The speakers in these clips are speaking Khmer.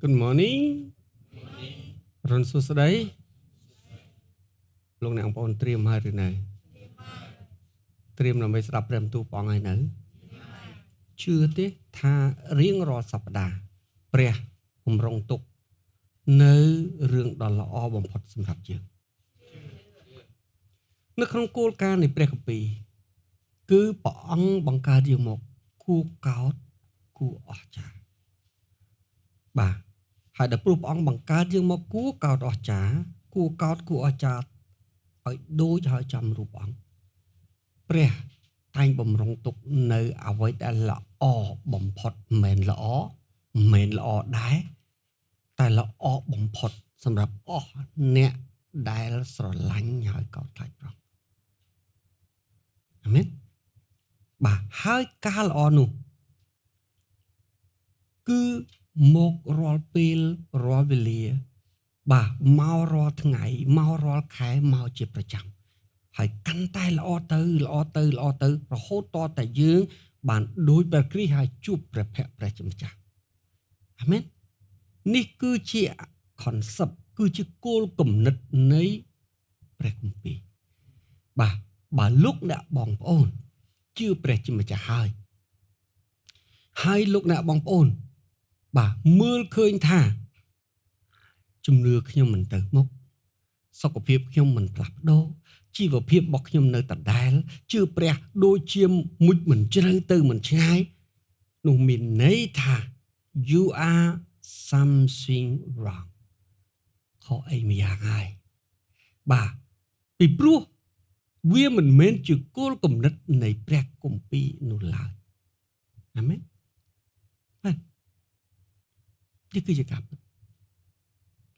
Good morning រុនសួស្តីលោកអ្នកបងប្អូនត្រៀមហើយឬនៅត្រៀមដើម្បីស្ដាប់ព្រះបន្ទូលព្រះអង្គហើយនៅជឿទេថារៀងរាល់សប្តាហ៍ព្រះគម្រងទុកនៅរឿងដ៏ល្អបំផុតសម្រាប់យើងនៅក្នុងគោលការណ៍នៃព្រះគម្ពីរគឺព្រះអង្គបង្កើតយើងមកគួរកោតគួរអស្ចារ្យបាទហើយដល់ព្រោះព្រះអង្គបង្កើតយើងមកគួរកោតអស្ចារ្យគួរកោតគួរអស្ចារ្យឲ្យដូចហើយចំរូបអង្គព្រះតែងបំរុងទុកនៅអ្វីដែលល្អបំផុតមិនមែនល្អដែរតែល្អបំផុតសម្រាប់អស់អ្នកដែលស្រឡាញ់ហើយកោតខ្លាចព្រះអាមែនបាទហើយការល្អនោះគឺមករាល់ពេលរាល់វេលាបាទមករាល់ថ្ងៃមករាល់ខែមកជាប្រចាំហើយកាន់តែល្អទៅរហូតតតែយើងបានដូចព្រះគ្រីស្ទហើយជួបព្រះភ័ក្ត្រព្រះជាម្ចាស់អាមែននេះគឺជា concept គឺជាគោលគំនិតនៃព្រះគម្ពីរបាទបើលោកអ្នកបងប្អូនជឿព្រះជាម្ចាស់ហើយលោកអ្នកបងប្អូនបាទមើលឃើញថាជំនឿខ្ញុំមិនទៅមុខសុខភាពខ្ញុំមិនផ្លាស់ប្ដូរជីវភាពរបស់ខ្ញុំនៅដដែលជឿព្រះដូចជាមុជមិនជ្រៅទៅមិនឆ្ងាយនោះមានន័យថា you are something wrong ខុសអីម្យ៉ាងហើយបាទពីព្រោះវាមិនមែនជាគោលគំនិតនៃព្រះគម្ពីរនោះឡើយអាមែនបាទនេះគឺជាការពិត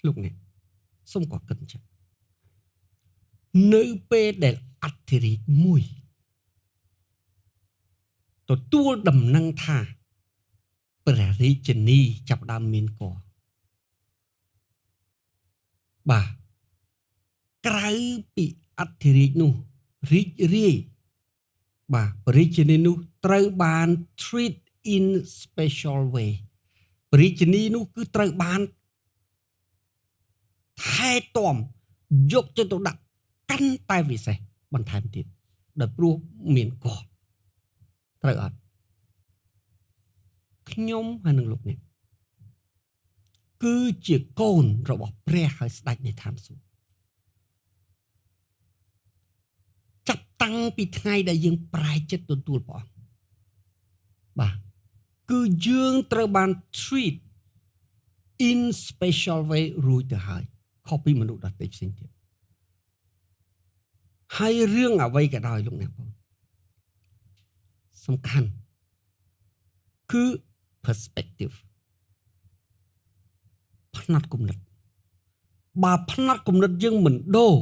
លោកអ្នកសូមក៏គិតចឹងនៅពេលដែលអធិរាជមួយទទួលដំណឹងថាព្រះរាជនីចាប់ដើមមានកបាទក្រៅពីអធិរាជនោះរីករាយបាទព្រះរាជនីនោះត្រូវបាន treat in special way ព្រះរាជនីនោះគឺត្រូវបានថែទាំយកទៅដាក់កាន់តែពិសេសបន្ថែមទៀតដោយព្រោះមានកត្រូវអត់ខ្ញុំហើយនឹងលោកនេះគឺជាកូនរបស់ព្រះហើយស្ដេចនៃឋានសួគ៌ចាប់តាំងពីថ្ងៃដែលយើងប្រែចិត្តទទួលព្រះអង្គបាទគឺយើងត្រូវបាន treat in special way រួចទៅហើយខុសពីមនុស្សដទៃផ្សេងទៀតហើយរឿងអ្វីក៏ដោយលោកអ្នកបងសំខាន់គឺ perspective ផ្នត់គំនិតបើផ្នត់គំនិតយើងមិនដូរ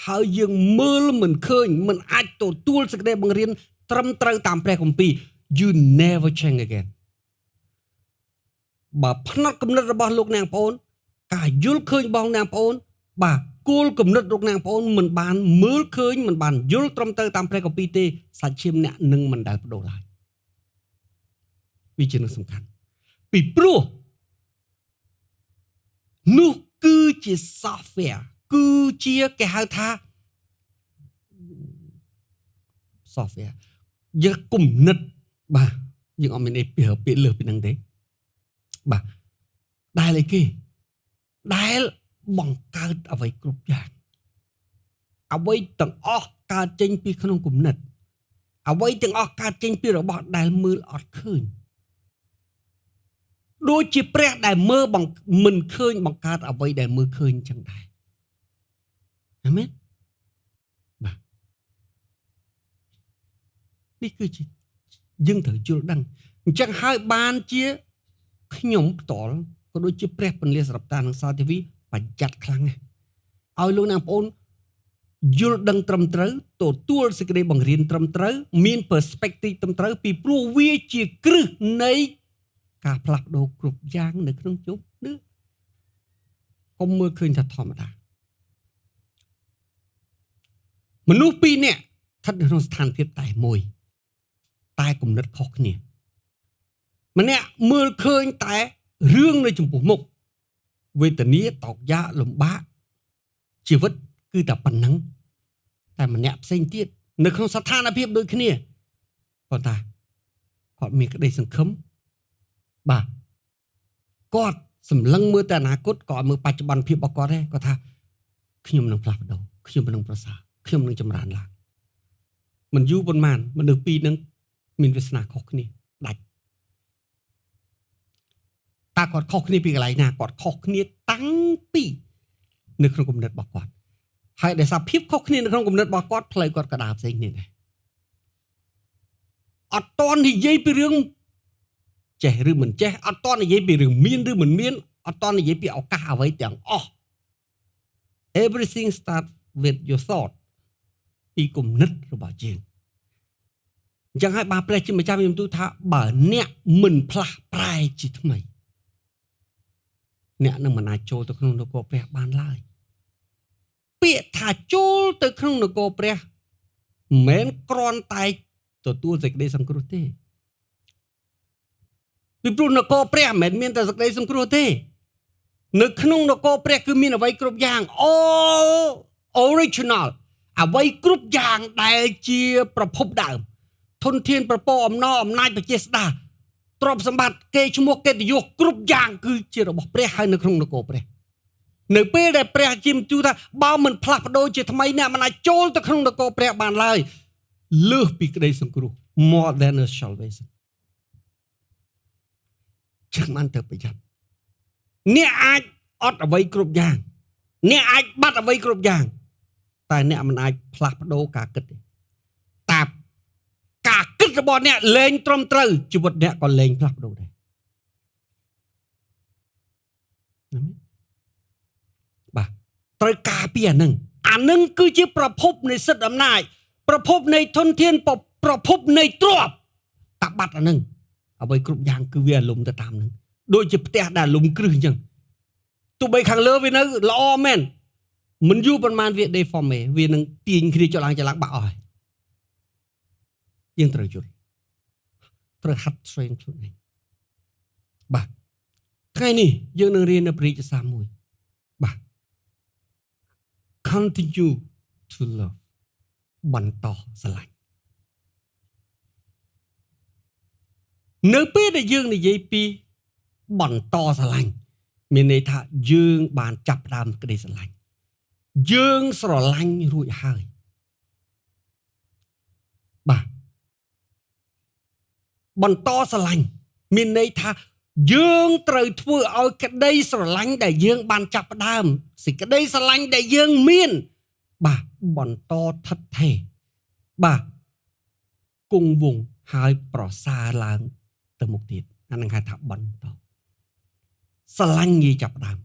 ហើយយើងមើលមិនឃើញមិនអាចទទួលសេចក្តីបង្រៀនត្រឹមត្រូវតាមព្រះគម្ពីរ you never change again បើផ្នត់គំនិតរបស់លោកអ្នកបងការយល់ឃើញរបស់អ្នកបងបាទគោលគំនិតលោកអ្នកបងមិនបានមើលឃើញមិនបានយល់ត្រឹមត្រូវតាមព្រះគម្ពីរទេសាច់ឈាមអ្នកនឹងមិនដែលបដូរឡើយវាជានឹងសំខាន់ពីព្រោះនោះគឺជា software គឺជាគេហៅថា software យកគំនិតបាទយើងអត់មានពាក្យលើសពីហ្នឹងទេបាទដែលអីគេដែលបង្កើតអ្វីគ្រប់យ៉ាងអ្វីទាំងអស់កើតចេញពីក្នុងគំនិតអ្វីទាំងអស់កើតចេញពីរបស់ដែលមើលអត់ឃើញដូចជាព្រះដែលមើលមិនឃើញបង្កើតអ្វីដែលមើលឃើញចឹងដែរអាមែនបាទនេះគឺជាយើងត្រូវយល់ដឹងអញ្ចឹងហើយបានជាខ្ញុំផ្ទាល់ក៏ដូចជាព្រះពន្លាសរាប់តានិងសាទេវីប្រយ័ត្នខ្លាំងណាស់ឲ្យលោកអ្នកបងប្អូនយល់ដឹងត្រឹមត្រូវទទួលសេចក្តីបង្រៀនត្រឹមត្រូវមាន perspective ត្រឹមត្រូវពីព្រោះវាជាគ្រឹះនៃការផ្លាស់ប្ដូរគ្រប់យ៉ាងនៅក្នុងជប់នេះកុំមើលឃើញថាធម្មតាមនុស្សពីរនាក់ស្ថិតនៅក្នុងស្ថានភាពតែមួយតែគំនិតខុសគ្នាម្នាក់មើលឃើញតែរឿងនៅចំពោះមុខ វេទនាតោកយ៉ាលំបាកជីវិតគឺតែប៉ុណ្ណឹងតែម្នាក់ផ្សេងទៀតនៅក្នុងស្ថានភាពដូចគ្នាប៉ុន្តែគាត់មានក្តីសង្ឃឹមបាទគាត់សម្លឹងមើលតែអនាគតក៏មើលបច្ចុប្បន្នភាពរបស់គាត់ដែរគាត់ថាខ្ញុំនឹងផ្លាស់ប្ដូរខ្ញុំនឹងប្រសើរខ្ញុំនឹងចម្រើនឡើងមិនយូរប៉ុន្មានមនុស្សពីរនឹងមានវាសនាខុសគ្នាដាច់តើគាត់ខុសគ្នាពីកន្លែងណាគាត់ខុសគ្នាតាំងពីនៅក្នុងគំនិតរបស់គាត់ហើយដោយសារភាពខុសគ្នានៅក្នុងគំនិតរបស់គាត់ផ្លូវគាត់ក៏ដើរផ្សេងគ្នាដែរអត់តន់និយាយពីរឿងចេះឬមិនចេះអត់តន់និយាយពីរឿងមានឬមិនមានអត់តន់និយាយពីឱកាសអ្វីទាំងអស់ everything start with your thought ពីគំនិតរបស់យើងអញ្ចឹងហើយបាទព្រះជាម្ចាស់មានបន្ទូលថាបើអ្នកមិនផ្លាស់ប្រែជាថ្មីអ្នកនឹងមិនអាចចូលទៅក្នុងនគរព្រះបានឡើយពាក្យថាចូលទៅក្នុងនគរព្រះមិនមែនគ្រាន់តែទទួលសេចក្តីសង្គ្រោះទេពីព្រោះនគរព្រះមិនមែនមានតែសេចក្តីសង្គ្រោះទេនៅក្នុងនគរព្រះគឺមានអ្វីគ្រប់យ៉ាង all original អ្វីគ្រប់យ៉ាងដែលជាប្រភពដើមធនធានប្រពោអំណរអំណាចបជាស្ដាទ្រព្យសម្បត្តិគេឈ្មោះកិត្តិយសគ្រប់យ៉ាងគឺជារបស់ព្រះហើយនៅក្នុងនគរព្រះនៅពេលដែលព្រះជាម្ចាស់ថាបើមិនផ្លាស់ប្ដូរជាថ្មីអ្នកមិនអាចចូលទៅក្នុងនគរព្រះបានឡើយលើសពីក្តីសង្គ្រោះ more than a salvation ចាំបានទៅប្រយ័ត្នអ្នកអាចអត់អ្វីគ្រប់យ៉ាងអ្នកអាចបាត់អ្វីគ្រប់យ៉ាងតែអ្នកមិនអាចផ្លាស់ប្ដូរការគិតទេតែការគិតរបស់អ្នកលែងត្រឹមត្រូវជីវិតអ្នកក៏លែងផ្លាស់ប្ដូរដែរបាទត្រូវការពីអានឹងគឺជាប្រភពនៃសិទ្ធិអំណាចប្រភពនៃធនធានប្រភពនៃទ្រព្យតាបាត់អានឹងអ្វីគ្រប់យ៉ាងគឺវាអាលុំទៅតាមនឹងដូចជាផ្ទះដែលលុំគ្រឹះអញ្ចឹងទោះបីខាងលើវានៅល្អមែនមិនយូរប៉ុន្មានវា deforme វានឹងទាញគ្នាចុះឡើងបាក់អស់ហើយយើងត្រូវយល់ត្រូវហាត់ train ខ្លួនឯងបាទថ្ងៃនេះយើងនឹងរៀននៅព្រះរាជសារមួយបាទ continue to love បន្តស្រឡាញ់នៅពេលដែលយើងនិយាយពីបន្តស្រឡាញ់មានន័យថាយើងបានចាប់ផ្ដើមក្តីស្រឡាញ់យើងស្រឡាញ់រួចហើយបាទបន្តស្រឡាញ់មានន័យថាយើងត្រូវធ្វើឲ្យក្តីស្រឡាញ់ដែលយើងបានចាប់ផ្ដើមសេចក្តីស្រឡាញ់ដែលយើងមានបាទបន្តថិតថេរបាទគង់វង្សហើយប្រសើរឡើងទៅមុខទៀតអានឹងហៅថាបន្តស្រឡាញ់ងាយចាប់ផ្ដើម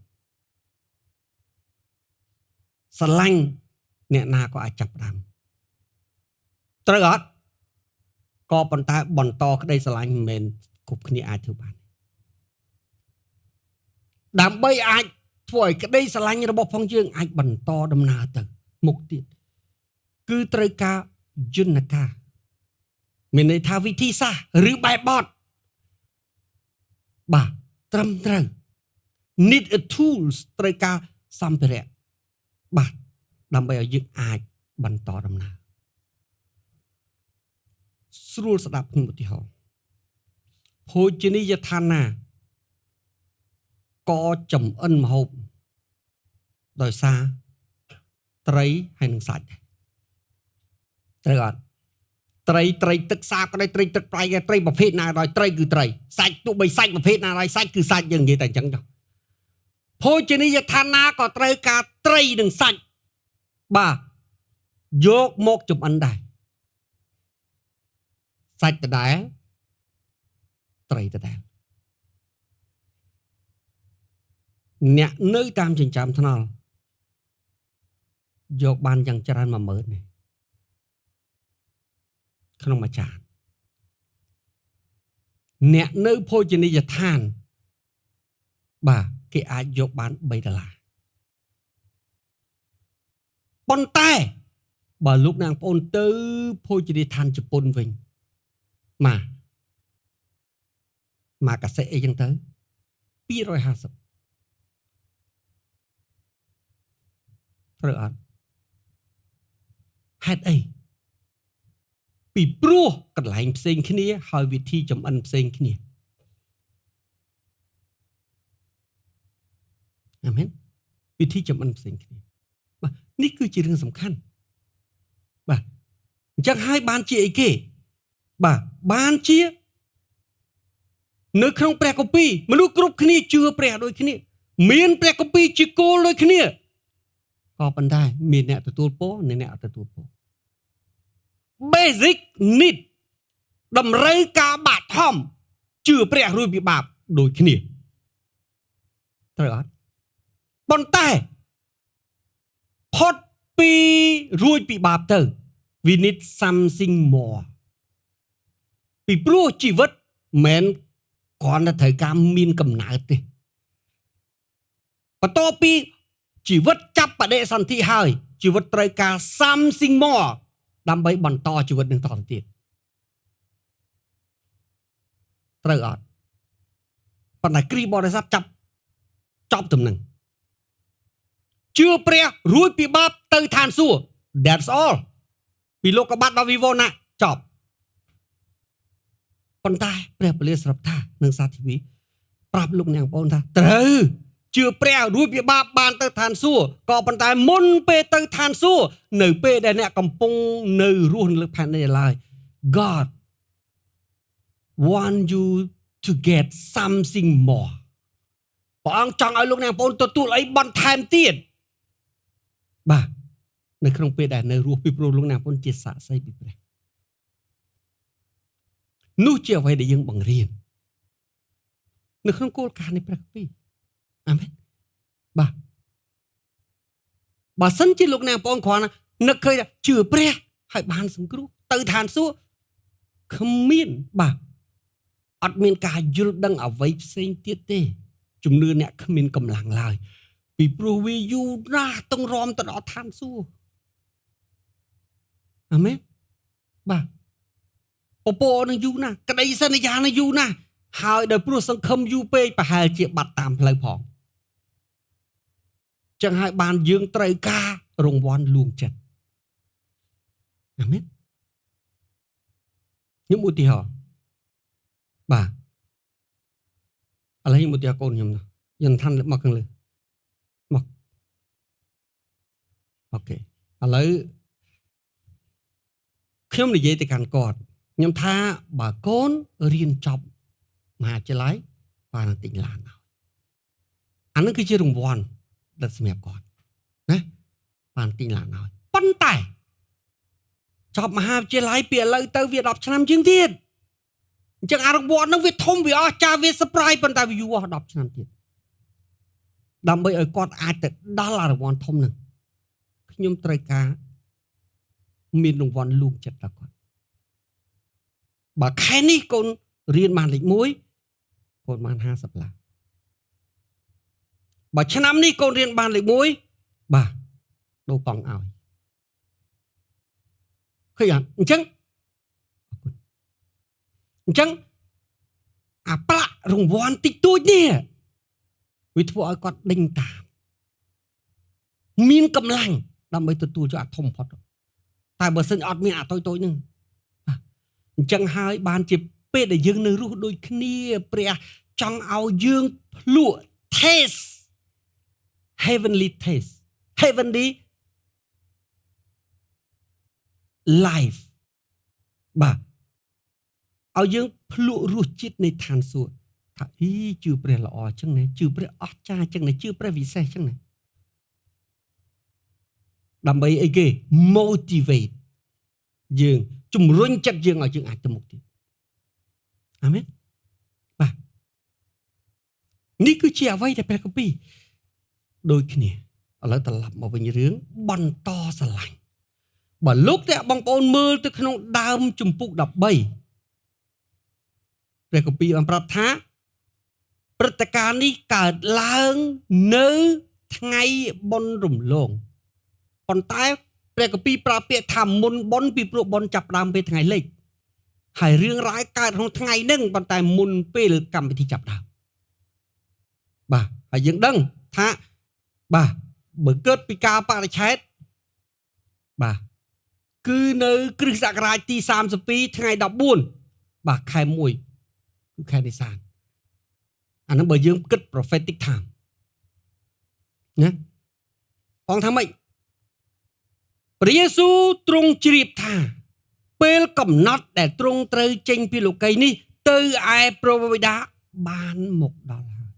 ស្រឡាញ់អ្នកណាក៏អាចចាប់ផ្ដើមត្រូវអត់ក៏ប៉ុន្តែបន្តក្តីស្រឡាញ់មិនមែនគ្រប់គ្នាអាចធ្វើបានដើម្បីអាចធ្វើឲ្យក្តីស្រឡាញ់របស់ផងយើងអាចបន្តដំណើរទៅមុខទៀតគឺត្រូវការយន្តការមានន័យថាវិធីសាស្ត្រឬបែបបទបាទត្រឹមត្រូវ need a tools ត្រូវការសម្ភារៈបាទដើម្បីឲ្យយើងអាចបន្តដំណើរស្រួលស្ដាប់ខ្ញុំឧទាហរណ៍ភោជនីយដ្ឋានណាក៏ចំអិនម្ហូបដោយសារត្រីហើយនឹងសាច់ត្រូវអត់ត្រីទឹកសាបក៏ដោយត្រីទឹកប្រៃក៏ត្រីប្រភេទណាក៏ដោយត្រីគឺត្រីសាច់ទោះបីសាច់ប្រភេទណាហើយសាច់គឺសាច់យើងនិយាយតែអញ្ចឹងចុះភោជនីយដ្ឋានណាក៏ត្រូវការត្រីនិងសាច់បាទយកមកចំអិនដែរសាច់ដដែលត្រីដដែលអ្នកនៅតាមចិញ្ចើមថ្នល់យកបានយ៉ាងច្រើន10000នេះក្នុងមួយចានអ្នកនៅភោជនីយដ្ឋានបាទគេអាចយកបាន$3ប៉ុន្តែបើលោកអ្នកប្អូនទៅភោជនីយដ្ឋានជប៉ុនវិញមកកាសេអីចឹងទៅ250 ត្រូវអត់ហេតុអីពីព្រោះកន្លែងផ្សេងគ្នាហើយវិធីចំអិនផ្សេងគ្នាអាមែនវិធីចំអិនផ្សេងគ្នាបាទនេះគឺជារឿងសំខាន់បាទអញ្ចឹងហើយបានជាអីគេបាទបានជានៅក្នុងព្រះគម្ពីរមនុស្សគ្រប់គ្នាជឿព្រះដូចគ្នាមានព្រះគម្ពីរជាគោលដូចគ្នាក៏ប៉ុន្តែមានអ្នកទទួលពរនិងអ្នកអត់ទទួលពរ basic need តម្រូវការបាក់ធំជឿព្រះរួចពីបាបដូចគ្នាត្រូវអត់ប៉ុន្តែផុតពីរួចពីបាបទៅ we need something more ពីព្រោះជីវិតមិនគ្រាន់តែត្រូវការមានកំណើតទេបន្ទាប់ពីជីវិតចាប់បដិសន្ធិហើយជីវិតត្រូវការ something more ដើម្បីបន្តជីវិតនឹងតទៅទៀតត្រូវអត់ប៉ុន្តែគ្រីស្ទបរិស័ទចាប់ចប់ទំនឹងជឿព្រះរួចពីបាបទៅឋានសួគ៌ that's all ពីលោកកបាត់ដល់វិវរណៈចប់ប៉ុន្តែព្រះពលិស្រាប់ថានឹងសាធីវីប្រាប់លោកអ្នកបងប្អូនថាត្រូវជឿព្រះរួចពីបាបបានទៅឋានសួគ៌ក៏ប៉ុន្តែមុនពេលទៅឋានសួគ៌នៅពេលដែលអ្នកកំពុងនៅរស់នៅលើផែនដីឡើយ God want you to get something more ព្រះអង្គចង់ឲ្យលោកអ្នកបងប្អូនទទួលអីបន្ថែមទៀតបាទនៅក្នុងពេលដែលនៅរស់ពីព្រោះលោកអ្នកបងប្អូនជាសាក្សីពីព្រះនោះជាអ្វីដែលយើងបង្រៀននៅក្នុងគោលការណ៍នៃព្រះគម្ពីរអាមែនបាទបើសិនជាលោកអ្នកបងប្អូនគ្រាន់នឹកឃើញជឿព្រះហើយបានសង្គ្រោះទៅឋានសួគ៌គ្មានបាទអត់មានការយល់ដឹងអ្វីផ្សេងទៀតទេជំនឿអ្នកគ្មានកម្លាំងឡើយពីព្រោះវាយូរណាស់ต้องរំទៅដល់ឋានសួគ៌អាមែនបាទពពកនឹងយូរណាស់ក្តីសន្យានឹងយូរណាស់ហើយដោយព្រោះសង្ឃឹមយូរពេកប្រហែលជាបាត់តាមផ្លូវផងចឹងហើយបានយើងត្រូវការរង្វាន់លួងចិត្តអាមែនខ្ញុំឧទាហរណ៍បាទឥឡូវខ្ញុំឧទាហរណ៍កូនខ្ញុំយើងឋានមកខាងលើមកអូខេឥឡូវខ្ញុំនិយាយទៅកាន់គាត់ខ្ញុំថាបើកូនរៀនចប់មហាវិទ្យាល័យបាននឹងទិញឡានឲ្យអានឹងគឺជារង្វាន់ដែលសម្រាប់គាត់ណាបានទិញឡានឲ្យប៉ុន្តែចប់មហាវិទ្យាល័យពីឥឡូវទៅវា10ឆ្នាំជាងទៀតអញ្ចឹងអារង្វាន់នឹងវាធំវាអស្ចារ្យវា surprise ប៉ុន្តែវាយូរអស់10ឆ្នាំទៀតដើម្បីឲ្យគាត់អាចទៅដល់អារង្វាន់ធំនឹងខ្ញុំត្រូវការមានរង្វាន់លួងចិត្តដល់គាត់បើខែនេះកូនរៀនបានលេខ1កូនបាន50ឡានបើឆ្នាំនេះកូនរៀនបានលេខ1បាទដូរកង់ឲ្យឃើញអត់អញ្ចឹងអញ្ចឹងអាប្រាក់រង្វាន់តិចតួចនេះវាធ្វើឲ្យគាត់ដេញតាមមានកម្លាំងដើម្បីទទួលយកអាធំផុតតែបើសិនអត់មានអាតូចតូចហ្នឹងអញ្ចឹងហើយបានជាពេលដែលយើងនៅរស់ដូចគ្នាព្រះចង់ឲ្យយើងភ្លក់ taste heavenly taste heavenly life បាទឲ្យយើងភ្លក់រសជាតិនៃឋានសួគ៌ថាអីជឿព្រះល្អអញ្ចឹងណាជឿព្រះអស្ចារ្យអញ្ចឹងណាជឿព្រះវិសេសអញ្ចឹងណាដើម្បីអីគេ motivate យើងជំរុញចិត្តយើងឲ្យយើងអាចទៅមុខទៀតអាមែនបាទនេះគឺជាអ្វីដែលព្រះគម្ពីរដូចគ្នាឥឡូវត្រឡប់មកវិញរឿងបន្តស្រឡាញ់បើលោកអ្នកបងប្អូនមើលទៅក្នុងដើមជំពូក13ព្រះគម្ពីរបានប្រាប់ថាព្រឹត្តិការណ៍នេះកើតឡើងនៅថ្ងៃបុណ្យរំលងប៉ុន្តែព្រះគម្ពីរប្រើពាក្យថាមុនបុណ្យពីព្រោះបុណ្យចាប់ផ្ដើមពេលថ្ងៃលិចហើយរឿងរ៉ាវកើតក្នុងថ្ងៃហ្នឹងប៉ុន្តែមុនពេលកម្មវិធីចាប់ដើមបាទហើយយើងដឹងថាបាទ បើកើតពីការបរិច្ឆេទបាទគឺនៅគ្រិស្តសករាជទី32ថ្ងៃ14បាទខែ1គឺខែនិសានអាហ្នឹងបើយើងគិត prophetic time ណាបងថាម៉េចព្រះយេស៊ូវទ្រង់ជ្រាបថាពេលកំណត់ដែលទ្រង់ត្រូវចេញពីលោកីយ៍នេះទៅឯព្រះបិតាបានមកដល់ហើយ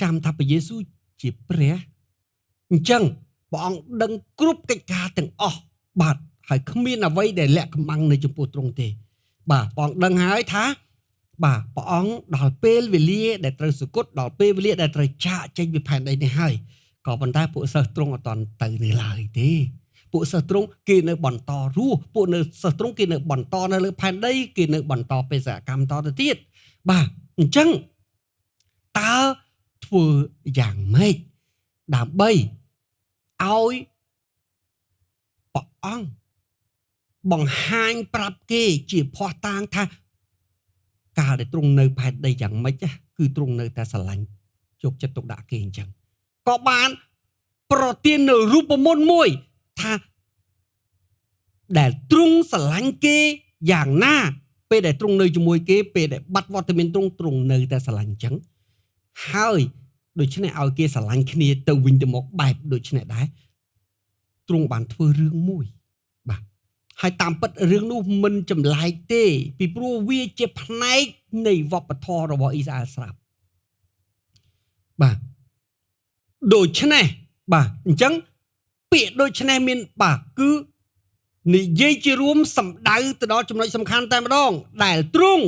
ចាំថាព្រះយេស៊ូវជាព្រះអញ្ចឹងព្រះអង្គដឹងគ្រប់កិច្ចការទាំងអស់បាទហើយគ្មានអ្វីដែលលាក់កំបាំងនៅចំពោះទ្រង់ទេបាទព្រះអង្គដឹងហើយថាបាទព្រះអង្គដល់ពេលវេលាដែលត្រូវសុគតដល់ពេលវេលាដែលត្រូវចាកចេញពីផែនដីនេះហើយក៏ប៉ុន្តែពួកសិស្សទ្រង់អត់តទៅនៅឡើយទេពួកសិស្សទ្រង់គេនៅបន្តរស់ពួកនៅសិស្សទ្រង់គេនៅបន្តនៅលើផែនដីគេនៅបន្តបេសកកម្មតទៅទៀតបាទអញ្ចឹងតើធ្វើយ៉ាងម៉េចដើម្បីឲ្យព្រះអង្គបង្ហាញប្រាប់គេជាភ័ស្តុតាងថាកាលដែលទ្រង់នៅផែនដីយ៉ាងម៉េចគឺទ្រង់នៅតែស្រឡាញ់យកចិត្តទុកដាក់គេអញ្ចឹងក៏បានប្រទាននៅរូបមន្តមួយថាដែលទ្រង់ស្រឡាញ់គេយ៉ាងណាពេលដែលទ្រង់នៅជាមួយគេពេលដែលបាត់វត្តមានទ្រង់នៅតែស្រឡាញ់អញ្ចឹងហើយដូច្នេះឲ្យគេស្រឡាញ់គ្នាទៅវិញទៅមកបែបដូចនេះដែរទ្រង់បានធ្វើរឿងមួយបាទហើយតាមពិតរឿងនោះមិនចម្លែកទេពីព្រោះវាជាផ្នែកនៃវប្បធម៌របស់អ៊ីស្រាអែលស្រាប់បាទដូច្នេះបាទអញ្ចឹងពាក្យដូច្នេះមានបាទគឺនិយាយជារួមសំដៅទៅដល់ចំណុចសំខាន់តែម្ដងដែលទ្រង់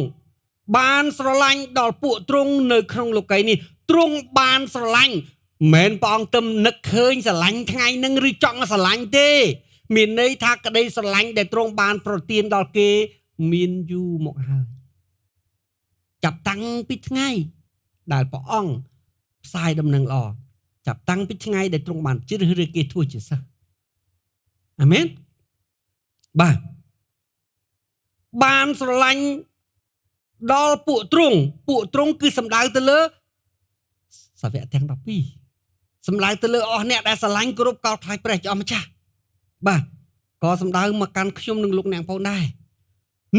បានស្រឡាញ់ដល់ពួកទ្រង់នៅក្នុងលោកីយ៍នេះទ្រង់បានស្រឡាញ់មិនព្រះអង្គទៅនឹកឃើញស្រឡាញ់ថ្ងៃហ្នឹងឬចង់ស្រឡាញ់ទេមានន័យថាក្តីស្រឡាញ់ដែលទ្រង់បានប្រទានដល់គេមានយូរមកហើយចាប់តាំងពីថ្ងៃដែលព្រះអង្គផ្សាយដំណឹងល្អចាប់តាំងពីថ្ងៃដែលទ្រង់បានជ្រើសរើសគេធ្វើជាសិស្សអាមែនបាទបានស្រឡាញ់ដល់ពួកទ្រង់គឺសំដៅទៅលើសាវកទាំង12សំដៅទៅលើអស់អ្នកដែលស្រឡាញ់គោរពកោតខ្លាចព្រះជាអម្ចាស់បាទក៏សំដៅមកកាន់ខ្ញុំនិងលោកអ្នកផងដែរ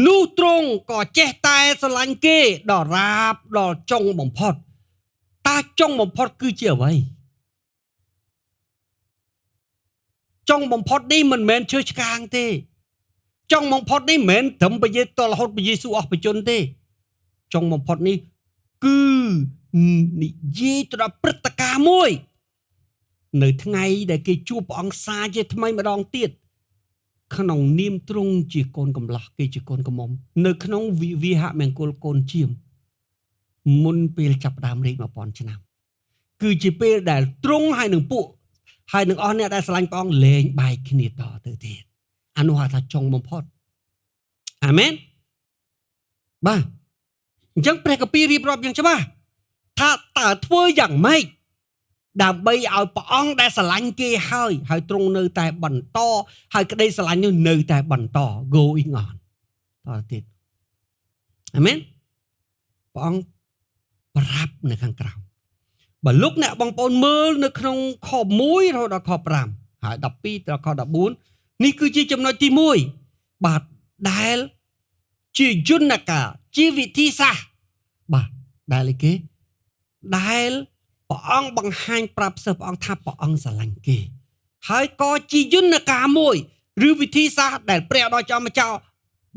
នោះទ្រង់ក៏ចេះតែស្រឡាញ់គេដល់រាបដល់ចុងបំផុតតើចុងបំផុតគឺជាអ្វីចុងបំផុតនេះមិនមែនឈើឆ្កាងទេចុងបំផុតនេះមិនមែនត្រឹមពយេតរហូតព្រះយេស៊ូវអស់បជនទេចុងបំផុតនេះគឺនិយាយទៅដល់ព្រឹត្តិការណ៍មួយនៅថ្ងៃដែលគេជួបព្រះអង្គសារជាថ្មីម្ដងទៀតក្នុងនាមទ្រង់ជាកូនកំឡោះគេជាកូនកំមុំនៅក្នុងវិហមង្គលកូនជាមមុនពេលចាប់ផ្ដើមលេខ 1000 ឆ្នាំគឺជាពេលដែលទ្រង់ហើយនឹងពួកហើយនឹងអស់អ្នកដែលស្រឡាញ់ព្រះអង្គលែងបែកគ្នាតទៅទៀតអានោះហៅថាចុងបំផុតអាមែនបាទអញ្ចឹងព្រះគម្ពីររៀបរាប់យ៉ាងច្បាស់ថាតើធ្វើយ៉ាងម៉េចដើម្បីឲ្យព្រះអង្គដែលស្រឡាញ់គេហើយទ្រង់នៅតែបន្តហើយក្តីស្រឡាញ់នោះនៅតែបន្ត going on តទៅទៀតអាមែនព្រះអង្គប្រាប់នៅខាងក្រោមបើលោកអ្នកបងប្អូនមើលនៅក្នុងខ1រហូតដល់ខ5ហើយ12ដល់ខ14នេះគឺជាចំណុចទី1បាទដែលជាយន្តការជាវិធីសាស្ត្របាទដែលគេដែលព្រះអង្គបង្ហាញប្រាប់សិស្សព្រះអង្គថាព្រះអង្គស្រឡាញ់គេហើយក៏ជាយន្តការមួយឬវិធីសាស្ត្រដែលព្រះដ៏ជាម្ចាស់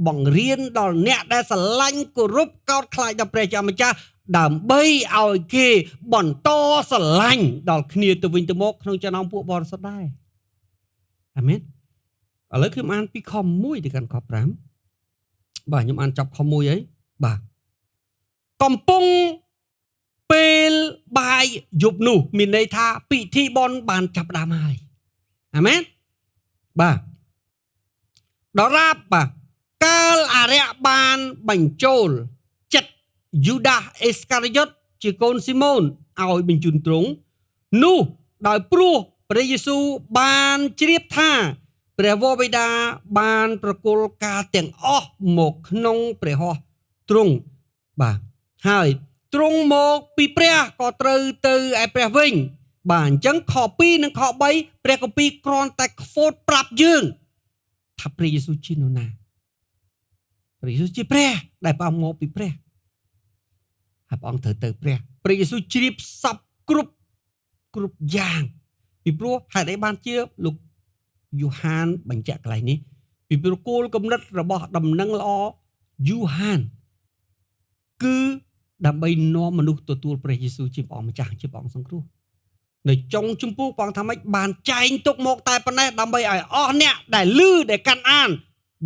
បង្រៀនដល់អ្នកដែលស្រឡាញ់គោរពកោតខ្លាចដល់ព្រះជាម្ចាស់ដើម្បីឲ្យគេបន្តស្រឡាញ់ដល់គ្នាទៅវិញទៅមកក្នុងចំណោមពួកបរិសុទ្ធដែរអាមែនឥឡូវខ្ញុំអានពីខ1ទៅកាន់ខ5បាទខ្ញុំអានចាប់ខ1អីបាទកំពុងពេលបាយយប់នោះមានន័យថាពិធីបុណ្យបានចាប់ផ្ដើមហើយអាមែនបាទដរាបបាទកាលអរិយបានបញ្ចូលចិត្តយូដាសអេសការីយ៉ុតជាកូនស៊ីម៉ូនឲ្យបញ្ជូនទ្រង់នោះដោយព្រោះព្រះយេស៊ូវបានជ្រាបថាព្រះវរបិតាបានប្រគល់ការទាំងអស់មកក្នុងព្រះហស្ថទ្រង់បាទហើយទ្រង់មកពីព្រះក៏ត្រូវទៅឯព្រះវិញ បាទអញ្ចឹងខ2និងខ3ព្រះគម្ពីរគ្រាន់តែខ្វូតប្រាប់យើងថាព្រះយេស៊ូវជានរណាព្រះយេស៊ូវជាព្រះដែលព្រះអង្គមកពីព្រះហើយព្រះអង្គត្រូវទៅព្រះយេស៊ូវជ្រាបសពគ្រប់យ៉ាងពីព្រោះហេតុអីបានជាលោកយូហានបញ្ជាក់កន្លែងនេះពីព្រោះគោលគំនិតរបស់ដំណឹងល្អយូហានគឺដើម្បីនាំមនុស្សទទួលព្រះយេស៊ូវជាព្រះអង្គម្ចាស់ជាព្រះអង្គសង្គ្រោះនៅចុងជំពូកព្រះអង្គថាម៉េចបានចែងទុកមកតែប៉ុណ្ណេះដើម្បីឲ្យអស់អ្នកដែលឮដែលកាន់អាន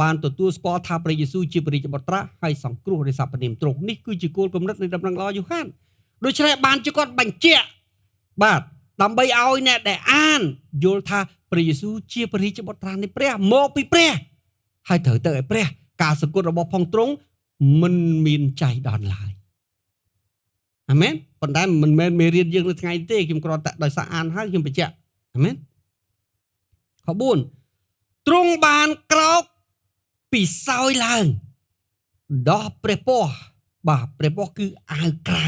បានទទួលស្គាល់ថាព្រះយេស៊ូវជាព្រះរាជបុត្រាហើយសង្គ្រោះដោយសារព្រះនាមទ្រង់នេះគឺជាគោលគំនិតនៃដំណឹងល្អយូហានដូច្នេះបានជាគាត់បញ្ជាក់បាទដើម្បីឲ្យអ្នកដែលអានយល់ថាព្រះយេស៊ូវជាព្រះរាជបុត្រានៃព្រះមកពីព្រះហើយត្រូវទៅឲ្យព្រះការសង្កត់របស់ផងទ្រង់មិនមានចៃដន្យឡើយអាមែនប៉ុន្តែមិនមែនមេរៀនយើងនៅថ្ងៃនេះទេខ្ញុំគ្រាន់តែដោយសារអានហើយខ្ញុំបញ្ជាក់អាមែនខ4ទ្រង់បានក្រោកពីសោយឡើងដោះព្រះពស្ត្របាទព្រះពស្ត្រគឺអាវក្រៅ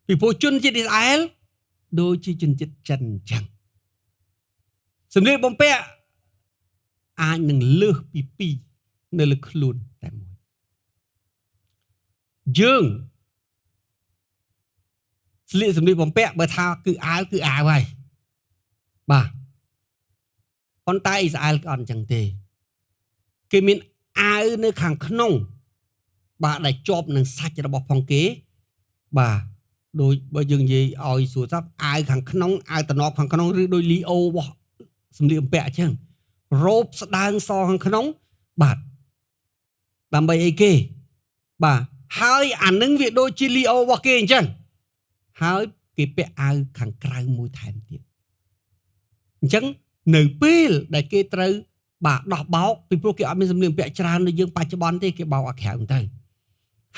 ពីព្រោះជនជាតិអ៊ីស្រាអែលដូចជាជនជាតិចិនអញ្ចឹងសម្លៀកបំពាក់អាចនឹងលើសពី2នៅលើខ្លួនតែមួយយើងស្លៀកសម្លៀកបំពាក់បើថាគឺអាវហើយបាទប៉ុន្តែអ៊ីស្រាអែលក៏អត់អញ្ចឹងទេគេមានអាវនៅខាងក្នុងបាទដែលជាប់នឹងសាច់របស់ផងគេបាទដូចបើយើងនិយាយឲ្យស្រួលស្រាប់អាវខាងក្នុងអាវតំណប់ខាងក្នុងឬដូចលីអូរបស់សម្លៀកបំពាក់អញ្ចឹងរ៉ូបស្ដើងសខាងក្នុងបាទដើម្បីអីគេបាទហើយអានឹងវាដូចជាលីអូរបស់គេអញ្ចឹងហើយគេពាក់អាវខាងក្រៅមួយថែមទៀតអញ្ចឹងនៅពេលដែលគេត្រូវបាទដោះបោកពីព្រោះគេអត់មានសម្លៀកបំពាក់ច្រើនដូចយើងបច្ចុប្បន្នទេគេបោកអាក្រៅទៅ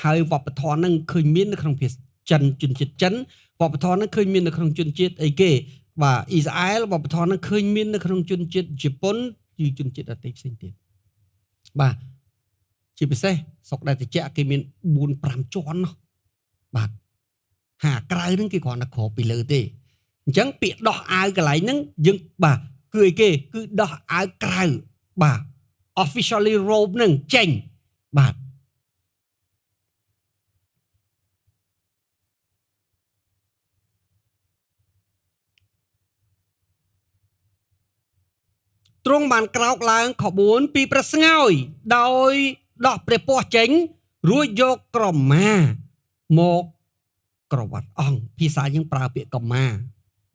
ហើយវប្បធម៌ហ្នឹងឃើញមាននៅក្នុងភាសាចិនជនជាតិចិនវប្បធម៌ហ្នឹងឃើញមាននៅក្នុងជនជាតិអីគេបាទអ៊ីស្រាអែលវប្បធម៌ហ្នឹងឃើញមាននៅក្នុងជនជាតិជប៉ុនជាជនជាតិដទៃផ្សេងទៀតបាទជាពិសេសស្រុកដែលត្រជាក់គេមាន 4-5 ជាន់នោះបាទហាក្រៅហ្នឹងគេគ្រាន់តែគ្របពីលើទេអញ្ចឹងពាក្យដោះអាវកន្លែងហ្នឹងយើងបាទគឺអីគេគឺដោះអាវក្រៅបាទ officially robe ហ្នឹងចេញបាទទ្រង់បានក្រោកឡើងខ4ពីព្រះស្ងោយដោយដោះព្រះពស្ត្រចេញរួចយកក្រមាមកក្រវ៉ាត់អង្គភាសាយើងប្រើពាក្យក្រមា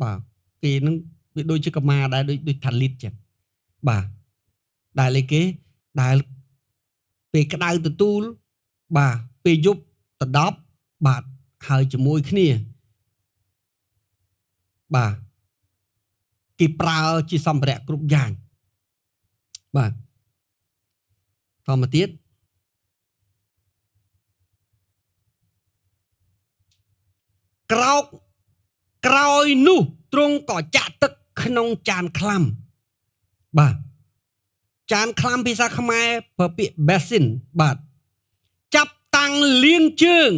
បាទគេនឹងវាដូចជាក្រមាដែរដូចថាលីតចឹងបាទដែលអីគេដែលពេលក្តៅទទួលបាទពេលយប់ដដប់បាទហើយជាមួយគ្នាបាទគេប្រើជាសម្ភារៈគ្រប់យ៉ាងបាទតមកទៀតក្រោយនោះទ្រង់ក៏ចាក់ទឹកក្នុងចានខ្លាំបាទចានខ្លាំភាសាខ្មែរប្រើពាក្យ basin បាទចាប់តាំងលាងជើង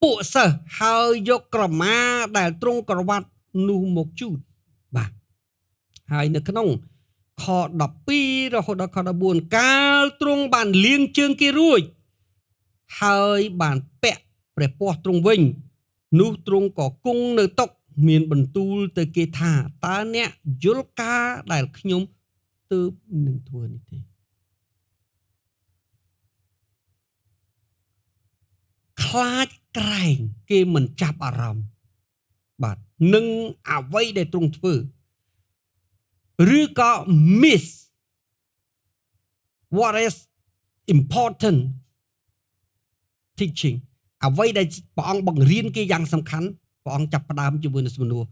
ពួកសិស្សហើយយកក្រមាដែលទ្រង់ក្រវ៉ាត់នោះមកជូតបាទហើយនៅក្នុងខ12រហូតដល់ខ14កាលទ្រង់បានលាងជើងគេរួចហើយបានពាក់ព្រះពស្ត្រទ្រង់វិញនោះទ្រង់ក៏គង់នៅតុមានបន្ទូលទៅគេថាតើអ្នកយល់ការដែលខ្ញុំទើបនឹងធ្វើនេះទេខ្លាចក្រែងគេមិនចាប់អារម្មណ៍បាទនឹងអ្វីដែលទ្រង់ធ្វើឬក៏ miss what is important teaching អ្វីដែលព្រះអង្គបង្រៀនគេយ៉ាងសំខាន់ព្រះអង្គចាប់ផ្ដើមជាមួយនឹងសំណួរ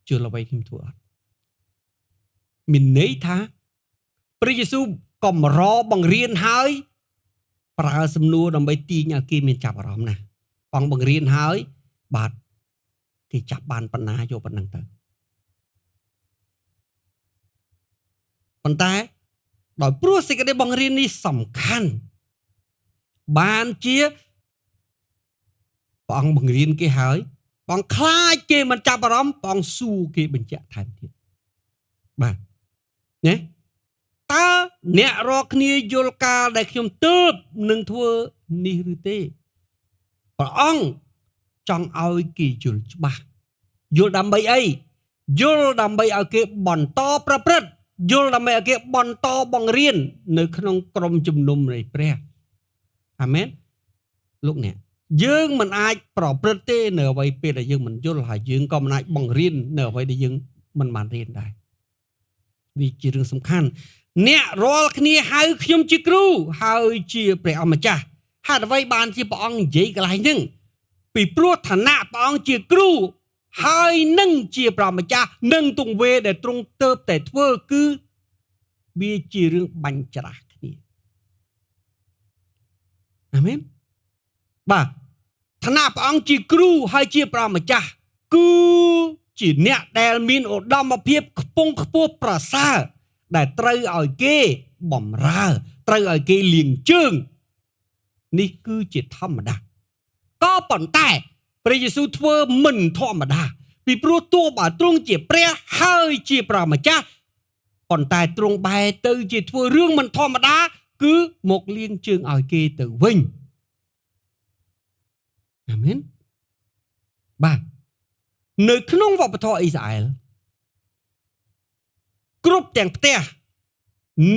ជឿអ្វីខ្ញុំធ្វើអត់មានន័យថាព្រះយេស៊ូវកំរបង្រៀនហើយប្រើសំណួរដើម្បីទាញឲ្យគេមានចាប់អារម្មណ៍ណាព្រះអង្គបង្រៀនហើយបាទគេចាប់បានបណ្ណាយកប៉ុណ្ណឹងទៅប៉ុន្តែដោយព្រោះសេចក្តីបង្រៀននេះសំខាន់បានជាព្រះអង្គបង្រៀនគេហើយព្រះ បងខ្លាចគេមិនចាប់អារម្មណ៍បងសួរគេបញ្ជាក់ថែមទៀតបាទណាតើអ្នករាល់គ្នាយល់ការដែលខ្ញុំទើបនឹងធ្វើនេះឬទេព្រះអង្គចង់ឲ្យគេយល់ច្បាស់យល់ដើម្បីអីយល់ដើម្បីឲ្យគេបន្តប្រព្រឹត្តយល់ដើម្បីឲ្យគេបន្តបង្រៀននៅក្នុងក្រុមជំនុំនៃព្រះអាមែនលោកអ្នកយើងមិនអាចប្រព្រឹត្តទេនៅអ្វីពេលដែលយើងមិនយល់ហើយយើងក៏មិនអាចបង្រៀននៅអ្វីដែលយើងមិនបានរៀនដែរវាជារឿងសំខាន់អ្នករាល់គ្នាហៅខ្ញុំជាគ្រូហើយជាព្រះអម្ចាស់ហេតុអ្វីបានជាព្រះអង្គនិយាយកន្លែងហ្នឹងពីព្រោះឋានៈព្រះអង្គជាគ្រូហើយនឹងជាព្រះម្ចាស់នឹងទង្វើដែលទ្រង់ទៅតែធ្វើគឺវាជារឿងបាញ់ច្រាស់គ្នាអាមែនបាទឋានៈព្រះអង្គជាគ្រូហើយជាព្រះម្ចាស់គឺជាអ្នកដែលមានឧត្តមភាពខ្ពង់ខ្ពស់ប្រសើរដែលត្រូវឲ្យគេបំរើត្រូវឲ្យគេលាងជើងនេះគឺជាធម្មតាក៏ប៉ុន្តែព្រះយេស៊ូវធ្វើមិនធម្មតាពីព្រោះទោះបើទ្រង់ជាព្រះហើយជាព្រះម្ចាស់ប៉ុន្តែទ្រង់បែរទៅជាធ្វើរឿងមិនធម្មតាគឺមកលាងជើងឲ្យគេទៅវិញអាមែនបាទនៅក្នុងវប្បធម៌អ៊ីស្រាអែលគ្រប់ទាំងផ្ទះ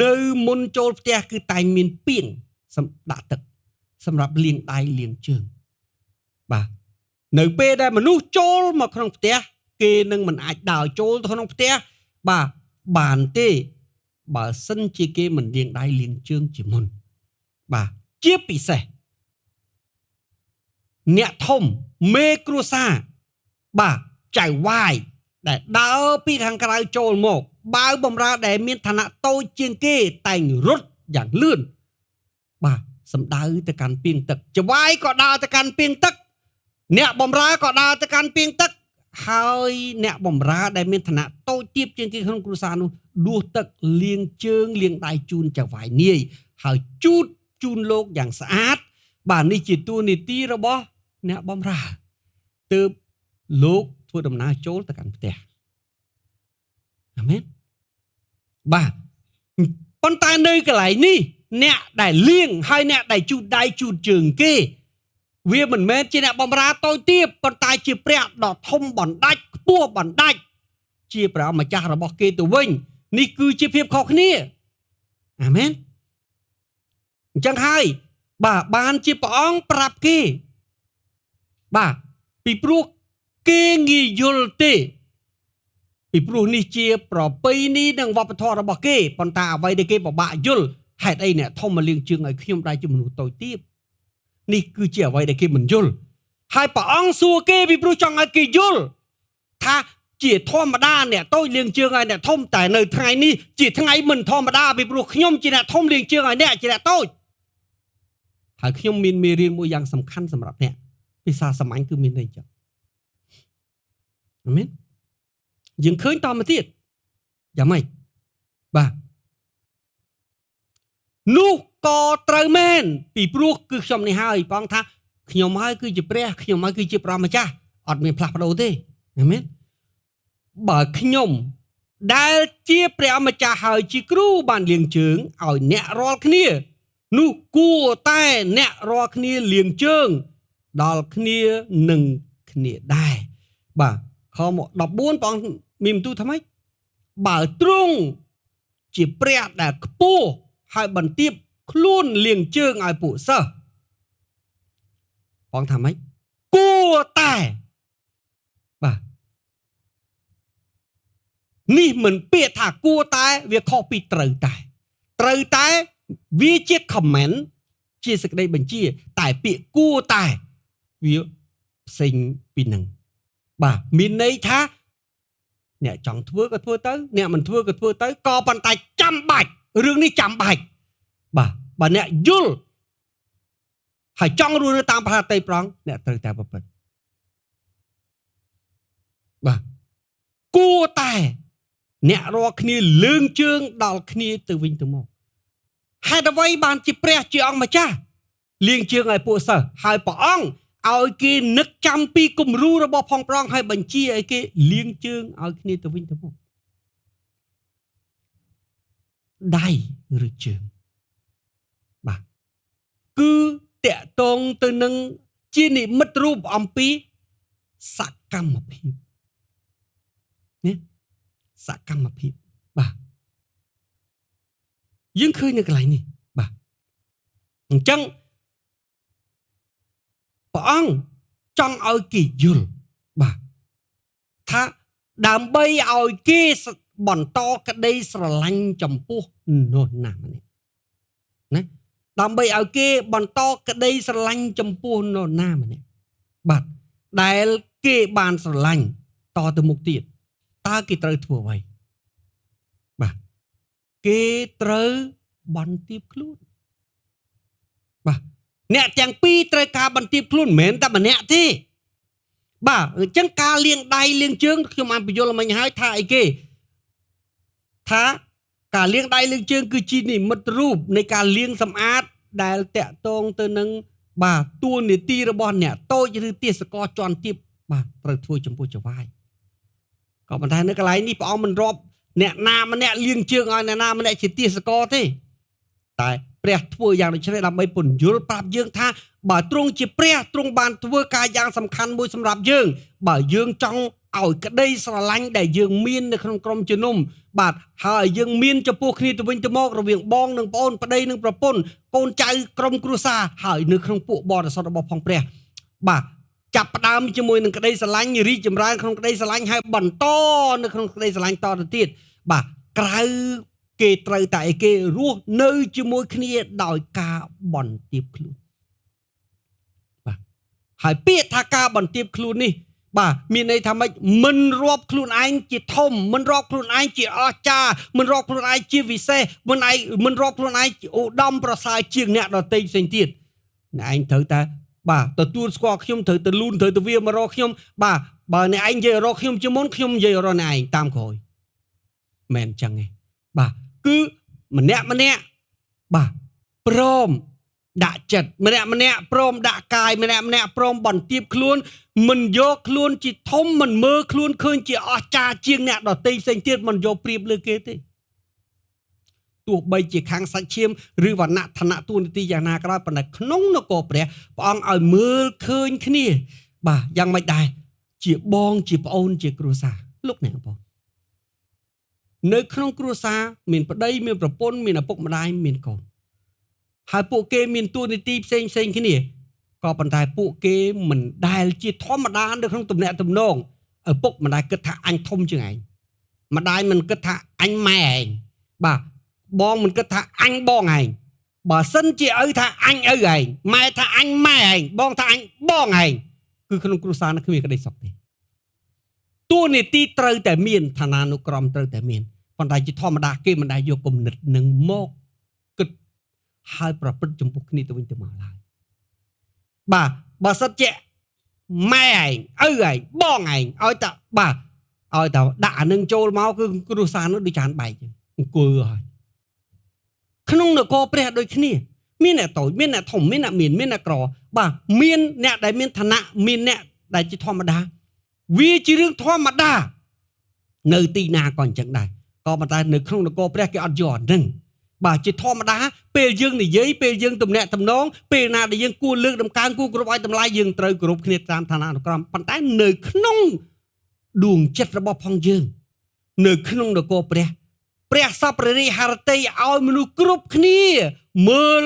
នៅមុនចូលផ្ទះគឺតែងមានពាងដាក់ទឹកសម្រាប់លាងដៃលាងជើងបាទនៅពេលដែលមនុស្សចូលមកក្នុងផ្ទះគេនឹងមិនអាចដើរចូលទៅក្នុងផ្ទះបាទបានទេបើសិនជាគេមិនលាងដៃលាងជើងជាមុនបាទជាពិសេសអ្នកធំមេគ្រួសារបាទចៅវាយដែលដើរពីខាងក្រៅចូលមកបើបំរើដែលមានឋានៈតូចជាងគេតែងរត់យ៉ាងលឿនបាទសំដៅទៅកាន់ពាងទឹកចៅវាយក៏ដើរទៅកាន់ពាងទឹកអ្នកបំរើក៏ដើរទៅកាន់ពាងទឹកហើយអ្នកបំរើដែលមានឋានៈតូចទាបជាងគេក្នុងគ្រួសារនោះដួសទឹកលាងជើងលាងដៃជូនចៅវាយនាយហើយជូតជូនលោកយ៉ាងស្អាតបាទនេះជាតួនាទីរបស់អ្នកបំរើទើបលោកធ្វើដំណើរចូលទៅកាន់ផ្ទះអាមែនបាទប៉ុន្តែនៅកន្លែងនេះអ្នកដែលលាងហើយអ្នកដែលជូតដៃជូតជើងគេវាមិនមែនជាអ្នកបំរើតូចទាបប៉ុន្តែជាព្រះដ៏ធំបណ្ដាច់ខ្ពស់បណ្ដាច់ជាព្រះម្ចាស់របស់គេទៅវិញនេះគឺជាភាពខុសគ្នាអាមែនអញ្ចឹងហើយបាទបានជាព្រះអង្គប្រាប់គេបាទពីព្រោះគេងាយយល់ទេពីព្រោះនេះជាប្រពៃណីនិងវប្បធម៌របស់គេប៉ុន្តែអ្វីដែលគេពិបាកយល់ហេតុអីអ្នកធំមកលាងជើងឲ្យខ្ញុំដែរជាមនុស្សតូចទាបនេះគឺជាអ្វីដែលគេមិនយល់ហើយព្រះអង្គសួរគេពីព្រោះចង់ឲ្យគេយល់ថាជាធម្មតាអ្នកតូចលាងជើងឲ្យអ្នកធំតែនៅថ្ងៃនេះជាថ្ងៃមិនធម្មតាពីព្រោះខ្ញុំជាអ្នកធំលាងជើងឲ្យអ្នកជាអ្នកតូចហើយខ្ញុំមានមេរៀនមួយយ៉ាងសំខាន់សម្រាប់អ្នកភាសាសាមញ្ញគឺមានន័យចឹងអាមែនយើងឃើញតមកទៀតយ៉ាងម៉េចបាទនោះក៏ត្រូវមែនពីព្រោះគឺខ្ញុំនេះហើយព្រះអង្គថាខ្ញុំហើយគឺជាព្រះខ្ញុំហើយគឺជាព្រះម្ចាស់អត់មានផ្លាស់ប្ដូរទេអាមែនបើខ្ញុំដែលជាព្រះម្ចាស់ហើយជាគ្រូបានលាងជើងឲ្យអ្នករាល់គ្នានោះគួរតែអ្នករាល់គ្នាលាងជើងដល់គ្នានឹងគ្នាដែរបាទខមក14ព្រះអង្គមានបន្ទូលថាម៉េចបើទ្រង់ជាព្រះដែលខ្ពស់ហើយបន្ទាបខ្លួនលាងជើងឲ្យពួកសិស្សព្រះអង្គថាម៉េចគួរតែបាទនេះមិនពាក្យថាគួរតែវាខុសពីត្រូវតែវាជា comment ជាសេចក្តីបញ្ជាតែពាក្យគួរតែវាផ្សេងពីនឹងបាទមានន័យថាអ្នកចង់ធ្វើក៏ធ្វើទៅអ្នកមិនធ្វើក៏ធ្វើទៅក៏ប៉ុន្តែចាំបាច់រឿងនេះចាំបាច់បាទបើអ្នកយល់ហើយចង់រស់នៅតាមប្រតិបត្តិប្រងអ្នកត្រូវតែប្រព្រឹត្តបាទគួរតែអ្នករាល់គ្នាលើងជើងដល់គ្នាទៅវិញទៅមកហេតុអ្វីបានជាព្រះជាអង្គម្ចាស់លាងជើងឲ្យពួកសិស្សហើយព្រះអង្គ ឲ្យគេនឹកចាំពីគំរូរបស់ផងប្រងហើយបញ្ជាឲ្យគេលាងជើងឲ្យគ្នាទៅវិញទៅមកដៃឬជើងបាទគឺតកតងទៅនឹងជានិមិត្តរូបអំពីសកម្មភាពណាសកម្មភាពបាទយើងឃើញនៅកន្លែងនេះបាទអញ្ចឹងព្រះអង្គចង់ឲ្យគេយល់បាទថាដើម្បីឲ្យគេបន្តក្តីស្រឡាញ់ចំពោះនរណាម្នាក់ណាដើម្បីឲ្យគេបន្តក្តីស្រឡាញ់ចំពោះនរណាម្នាក់បាទដែលគេបានស្រឡាញ់តទៅមុខទៀតតើគេត្រូវធ្វើអ្វីបាទគេត្រូវបន្ទាបខ្លួនបាទអ្នកទាំងពីរត្រូវការបន្ទាបខ្លួនមិនមែនតែម្នាក់ទេបាទអញ្ចឹងការលាងដៃលាងជើងខ្ញុំបានបញ្យល់មិញហើយថាអីគេថាការលាងដៃលាងជើងគឺជានិមិត្តរូបនៃការលាងសម្អាតដែលតាក់ទងទៅនឹងបាទតួនាទីរបស់អ្នកតូចឬទេសកលជាន់ទាបបាទត្រូវធ្វើចំពោះចវាយក៏ប៉ុន្តែនៅកន្លែងនេះព្រះអង្គមិនរាប់អ្នកណាម្នាក់លាងជើងឲ្យអ្នកណាម្នាក់ជាទេសកលទេតែព្រះធ្វើយ៉ាងដូចនេះដើម្បីពន្យល់ប្រាប់យើងថាបើទ្រង់ជាព្រះទ្រង់បានធ្វើការយ៉ាងសំខាន់មួយសម្រាប់យើងបើយើងចង់ឲ្យក្តីស្រឡាញ់ដែលយើងមាននៅក្នុងក្រុមជំនុំបាទហើយយើងមានចំពោះគ្នាទៅវិញទៅមករវាងបងនិងប្អូនប្តីនិងប្រពន្ធកូនចៅក្រុមគ្រួសារហើយនៅក្នុងពួកបរិសុទ្ធរបស់ផងព្រះបាទចាប់ផ្ដើមជាមួយនឹងក្តីស្រឡាញ់រីកចម្រើនក្នុងក្តីស្រឡាញ់ហើយបន្តនៅក្នុងក្តីស្រឡាញ់តទៅទៀតបាទក្រៅគេត្រូវតែឲ្យគេរស់នៅជាមួយគ្នាដោយការបន្ទាបខ្លួនបាទហើយពាក្យថាការបន្ទាបខ្លួននេះបាទមានន័យថាម៉េចមិនរាប់ខ្លួនឯងជាធំមិនរាប់ខ្លួនឯងជាអស្ចារ្យមិនរាប់ខ្លួនឯងជាវិសេសមិនរាប់ខ្លួនឯងជាឧត្តមប្រសើរជាងអ្នកដទៃផ្សេងទៀតអ្នកឯងត្រូវតែបាទទទួលស្គាល់ខ្ញុំត្រូវទៅលូនត្រូវទៅវាមករកខ្ញុំបាទបើអ្នកឯងនិយាយរកខ្ញុំជាមុនខ្ញុំនិយាយរកអ្នកឯងតាមក្រោយមិនអញ្ចឹងទេបាទគឺម្នាក់បាទព្រមដាក់ចិត្តម្នាក់ព្រមដាក់កាយម្នាក់ព្រមបន្ទាបខ្លួនមិនយកខ្លួនជាធំមិនមើលខ្លួនឃើញជាអស្ចារ្យជាងអ្នកដទៃផ្សេងទៀតមិនយកប្រៀបលើគេទេទោះបីជាខាងសាច់ឈាមឬវណ្ណៈឋានៈទូនាទីយ៉ាងណាក៏ដោយប៉ុន្តែក្នុងនគរព្រះអង្គឲ្យមើលឃើញគ្នាបាទយ៉ាងម៉េចដែរជាបងជាប្អូនជាគ្រួសារលោកអ្នកបងនៅក្នុងគ្រួសារមានប្តីមានប្រពន្ធមានឪពុកម្ដាយមានកូនហើយពួកគេមានតួនាទីផ្សេងគ្នាក៏ប៉ុន្តែពួកគេមិនដែលជាធម្មតានៅក្នុងទំនាក់ទំនងឪពុកម្ដាយគិតថាអញធំជាងឯងម្ដាយមិនគិតថាអញម៉ែឯងបាទបងមិនគិតថាអញបងឯងបើសិនជាឪថាអញឪឯងម៉ែថាអញម៉ែឯងបងថាអញបងឯងគឺក្នុងគ្រួសារនោះគ្មានក្តីសុខទេតួនាទីត្រូវតែមានឋានានុក្រមត្រូវតែមានប៉ុន្តែជាធម្មតាគេមិនដែលយកគំនិតនឹងមកគិតហើយប្រព្រឹត្តចំពោះគ្នាទៅវិញទៅមកឡើយបាទបើសិនជាម៉ែឯងឪឯងបងឯងឲ្យតែបាទឲ្យតែដាក់អានឹងចូលមកគឺគ្រួសារនោះដូចចានបែកអង្គើហើយក្នុងនគរព្រះដូចគ្នាមានអ្នកតូចមានអ្នកធំមានអ្នកមានអ្នកក្របាទមានអ្នកដែលមានឋានៈមានអ្នកដែលជាធម្មតាវាជារឿងធម្មតានៅទីណាក៏អញ្ចឹងដែរក៏ប៉ុន្តែនៅក្នុងនគរព្រះគេអត់យកអានឹងបាទជាធម្មតាពេលយើងនិយាយពេលយើងទំនាក់ទំនងពេលណាដែលយើងគួរលើកដំកើងគួរគោរពឲ្យតម្លៃយើងត្រូវគោរពគ្នាតាមឋានានុក្រមប៉ុន្តែនៅក្នុងដួងចិត្តរបស់ផងយើងនៅក្នុងនគរព្រះសព្វរិហរតីឲ្យមនុស្សគ្រប់គ្នាមើល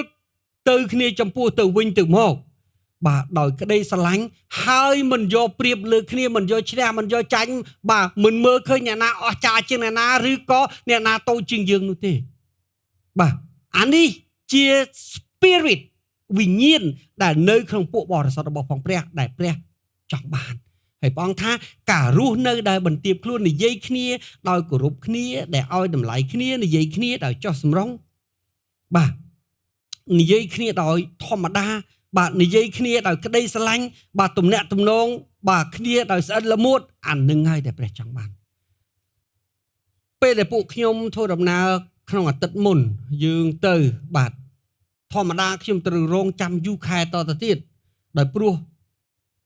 ទៅគ្នាចំពោះទៅវិញទៅមកបាទដោយក្តីស្រឡាញ់ហើយមិនយកប្រៀបលើគ្នាមិនយកឈ្នះមិនយកចាញ់បាទមិនមើលឃើញអ្នកណាអស្ចារ្យជាងអ្នកណាឬក៏អ្នកណាតូចជាងយើងនោះទេបាទអានេះជា spirit វិញ្ញាណដែលនៅក្នុងពួកបរិសុទ្ធរបស់ផងព្រះដែលព្រះចង់បានហើយព្រះអង្គថាការរស់នៅដែលបន្ទាបខ្លួននិយាយគ្នាដោយគោរពគ្នាដែលឲ្យតម្លៃគ្នានិយាយគ្នាដោយចោះសម្រងបាទនិយាយគ្នាដោយធម្មតាបាទនិយាយគ្នាដោយក្តីស្រឡាញ់បាទទំនាក់ទំនងបាទគ្នាដោយស្អិតល្មួតអានឹងហើយដែលព្រះចង់បានពេលដែលពួកខ្ញុំធ្វើដំណើរក្នុងអាទិត្យមុនយើងទៅបាទធម្មតាខ្ញុំត្រូវរងចាំយូរខែតទៅទៀតដោយព្រោះ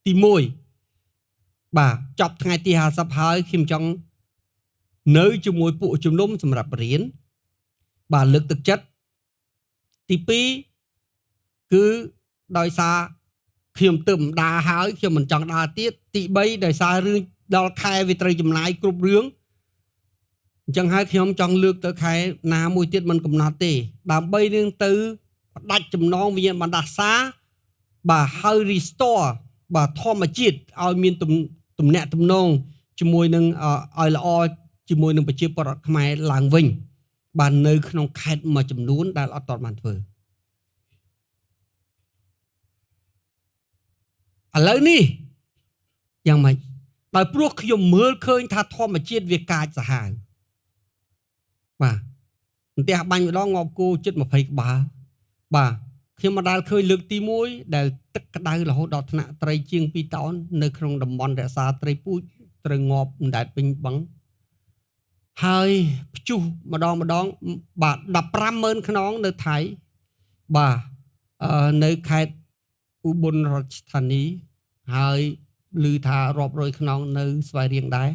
ទី1បាទចប់ថ្ងៃទី50ហើយខ្ញុំចង់នៅជាមួយពួកជំនុំសម្រាប់រៀនបាទលើកទឹកចិត្តទី2គឺដោយសារខ្ញុំទើបម្ដាហើយខ្ញុំមិនចង់ដើរទៀតទី3ដោយសាររឿងដល់ខែវាត្រូវចំណាយគ្រប់រឿងអញ្ចឹងហើយខ្ញុំចង់លើកទៅខែណាមួយទៀតមិនកំណត់ទេដើម្បីនឹងទៅផ្ដាច់ចំណងវិញ្ញាណបណ្ដាសាបាទហើយ restore បាទធម្មជាតិឲ្យមានទំនាក់ទំនងជាមួយនឹងឲ្យល្អជាមួយនឹងប្រជាពលរដ្ឋខ្មែរឡើងវិញបាទនៅក្នុងខេត្តមួយចំនួនដែលអត់ទាន់បានធ្វើឥឡូវនេះយ៉ាងម៉េចដោយព្រោះខ្ញុំមើលឃើញថាធម្មជាតិវាកាចសាហាវបាទផ្ទះបាញ់ម្ដងងាប់គោជិត20ក្បាលបាទខ្ញុំមិនដែលឃើញលើកទី1ដែលទឹកក្តៅរហូតដល់ថ្នាក់ត្រីជាង2តោននៅក្នុងតំបន់រក្សាត្រីពូជត្រូវងាប់មិនដែលពេញបឹងហើយព្យុះម្ដងបាទ150000ខ្នងនៅថៃបាទនៅខេត្តឧបលរាជធានីហើយឮថារាប់រយខ្នងនៅស្វាយរៀងដែរ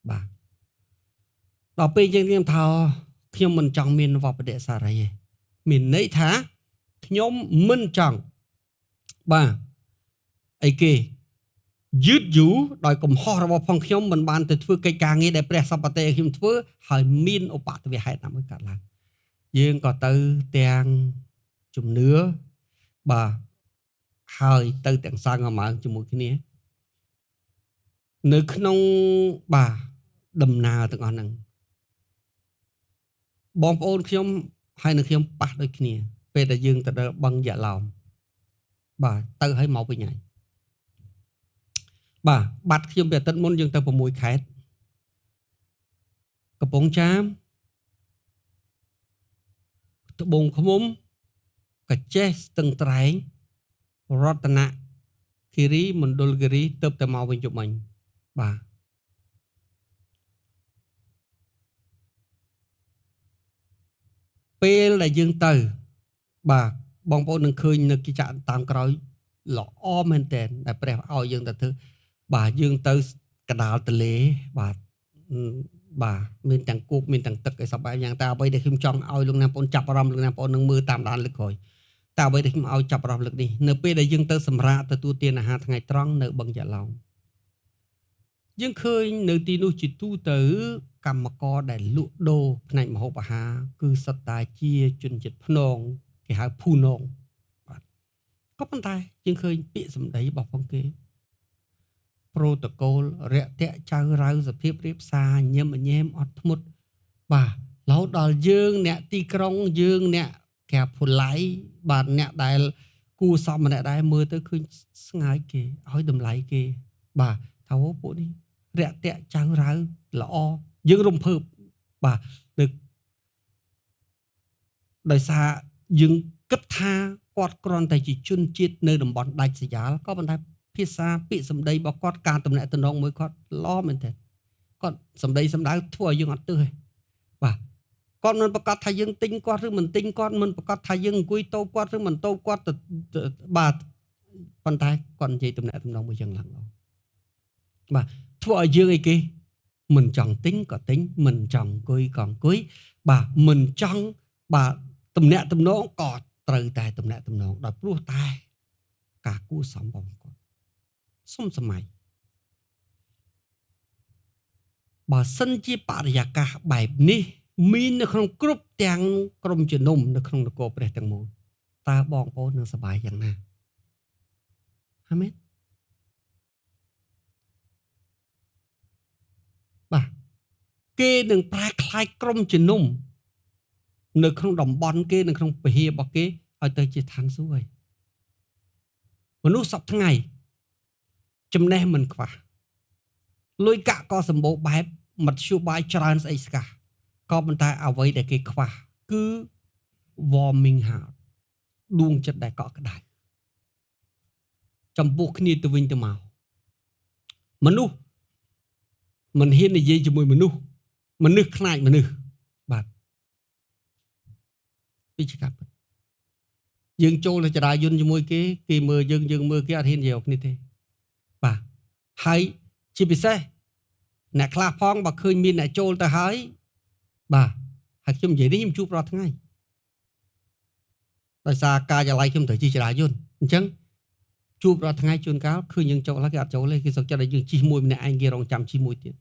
បាទដល់ពេលយើងខ្ញុំថាខ្ញុំមិនចង់មានវបដិសារីទេមានន័យថាខ្ញុំមិនចង់បាទអីគេយឺតយូរដោយកំហុសរបស់ផងខ្ញុំមិនបានទៅធ្វើកិច្ចការងារដែលព្រះសម្បត្តិខ្ញុំធ្វើហើយមានឧបទ្ទវហេតុណាមួយកើតឡើងយើងក៏ទៅទាំងជំនឿបាទហើយទៅទាំងសង្ឃម៉ើងជាមួយគ្នានៅក្នុងបាទដំណើរទាំងអស់ហ្នឹងបងប្អូនខ្ញុំហើយនឹងខ្ញុំប៉ះដូចគ្នាពេលដែលយើងទៅដល់បឹងយ៉ាឡោមបាទទៅឲ្យមកវិញហើយបាទបាត់ខ្ញុំពីអាទិត្យមុនយើងទៅ6ខេត្តកំពង់ចាមត្បូងឃ្មុំកាចេះស្ទឹងត្រែងរតនគិរីមណ្ឌលគិរីទៅតែមកវិញជុំមិញបាទពេលដែលយើងទៅបាទបងប្អូននឹងឃើញនៅកិច្ចតាមក្រោយល្អមែនតើដែលព្រះឲ្យយើងទៅធ្វើបាទយើងទៅកដាលទលេបាទមានទាំងគោកមានទាំងទឹកឲ្យសប្បាយយ៉ាងតែអ្វីដែលខ្ញុំចង់ឲ្យលោកណាបងប្អូនចាប់អារម្មណ៍លោកណាបងប្អូននឹងមើលតាមដានលើកក្រោយតែអ្វីដែលខ្ញុំឲ្យចាប់អារម្មណ៍លើកនេះនៅពេលដែលយើងទៅសម្រាកទទួលទានអាហារថ្ងៃត្រង់នៅបឹងយ៉ាឡោមយើងឃើញនៅទីនោះជាទូទៅកម្មករដែលលក់ដូរផ្នែកម្ហូបអាហារគឺសុទ្ធតែជាជនជាតិភ្នងគេហៅភូនងបាទក៏ប៉ុន្តែយើងឃើញពាក្យសម្ដីរបស់ផងគេប្រូតូកូលរាក់ទាក់ចៅរៅសភាពរៀបសារញឹមញែមអត់ធ្មត់បាទរហូតដល់យើងអ្នកទីក្រុងយើងអ្នកកាភូឡៃបាទអ្នកដែលគួរសមម្នាក់ដែរមើលទៅឃើញស្ងើចគេឲ្យតម្លៃគេបាទថាអូពួកនេះរាក់ទាក់ចៅរៅល្អយើងរំភើបបាទដោយសារយើងគិតថាគាត់គ្រាន់តែជាជនជាតិនៅតំបន់ដាច់ស្រយាលក៏ប៉ុន្តែភាសាពាក្យសម្ដីរបស់គាត់ការតំណាក់តំណងមួយគាត់ល្អមែនទេគាត់សម្ដីសម្ដៅធ្វើឲ្យយើងអត់ទើសទេបាទគាត់មិនប្រកាសថាយើងទិញគាត់ឬមិនទិញគាត់មិនប្រកាសថាយើងអង្គុយតោបគាត់ឬមិនតោបគាត់បាទប៉ុន្តែគាត់និយាយតំណាក់តំណងមួយយ៉ាងឡើងបាទធ្វើឲ្យយើងអីគេមិនចង់ទិញក៏ទិញមិនចង់អង្គុយក៏អង្គុយបាទមិនចង់បាទតំណាក់តំណងក៏ត្រូវតែតំណាក់តំណងដោយព្រោះតែការគួរសមរបស់គាត់សុំសម័យបើសិនជាបរិយាកាសបែបនេះមាននៅក្នុងគ្រប់ទាំងក្រុមជំនុំនៅក្នុងនគរព្រះទាំងមូលតើបងប្អូននឹងសប្បាយយ៉ាងណាអាមែនបាទគេនឹងប្រែคล้ายក្រុមជំនុំនៅក្នុងតំបន់គេនៅក្នុងពហិរបស់គេឲ្យទៅជាឋានសួគ៌ហើយមនុស្សសពថ្ងៃចំណេះមិនខ្វះលុយកាក់ក៏សម្បូរបែបមធ្យោបាយច្រើនស្អីស្កះក៏ប៉ុន្តែអ្វីដែលគេខ្វះគឺ warming heart ដួងចិត្តដែលកក់ក្ដៅចំពោះគ្នាទៅវិញទៅមកមនុស្សមិនហ៊ាននិយាយជាមួយមនុស្សខ្លាចមនុស្សបាទពីជាការពិតយើងចូលទៅចរាយន្តជាមួយគេមើលយើងមើលគេអត់ហ៊ាននិយាយគ្នាទេ ហើយជាពិសេសអ្នកខ្លះផងបើឃើញមានអ្នកចូលទៅហើយបាទហើយខ្ញុំនិយាយនេះខ្ញុំជួបរាល់ថ្ងៃដោយសារការចល័យខ្ញុំត្រូវជិះចរាយន្តអញ្ចឹងជួបរាល់ថ្ងៃជួនកាលឃើញយើងចូលហើយគេអត់ចូលទេគេសុខចិត្តឲ្យយើងជិះមួយម្នាក់ឯងគេរងចាំជិះមួយទៀត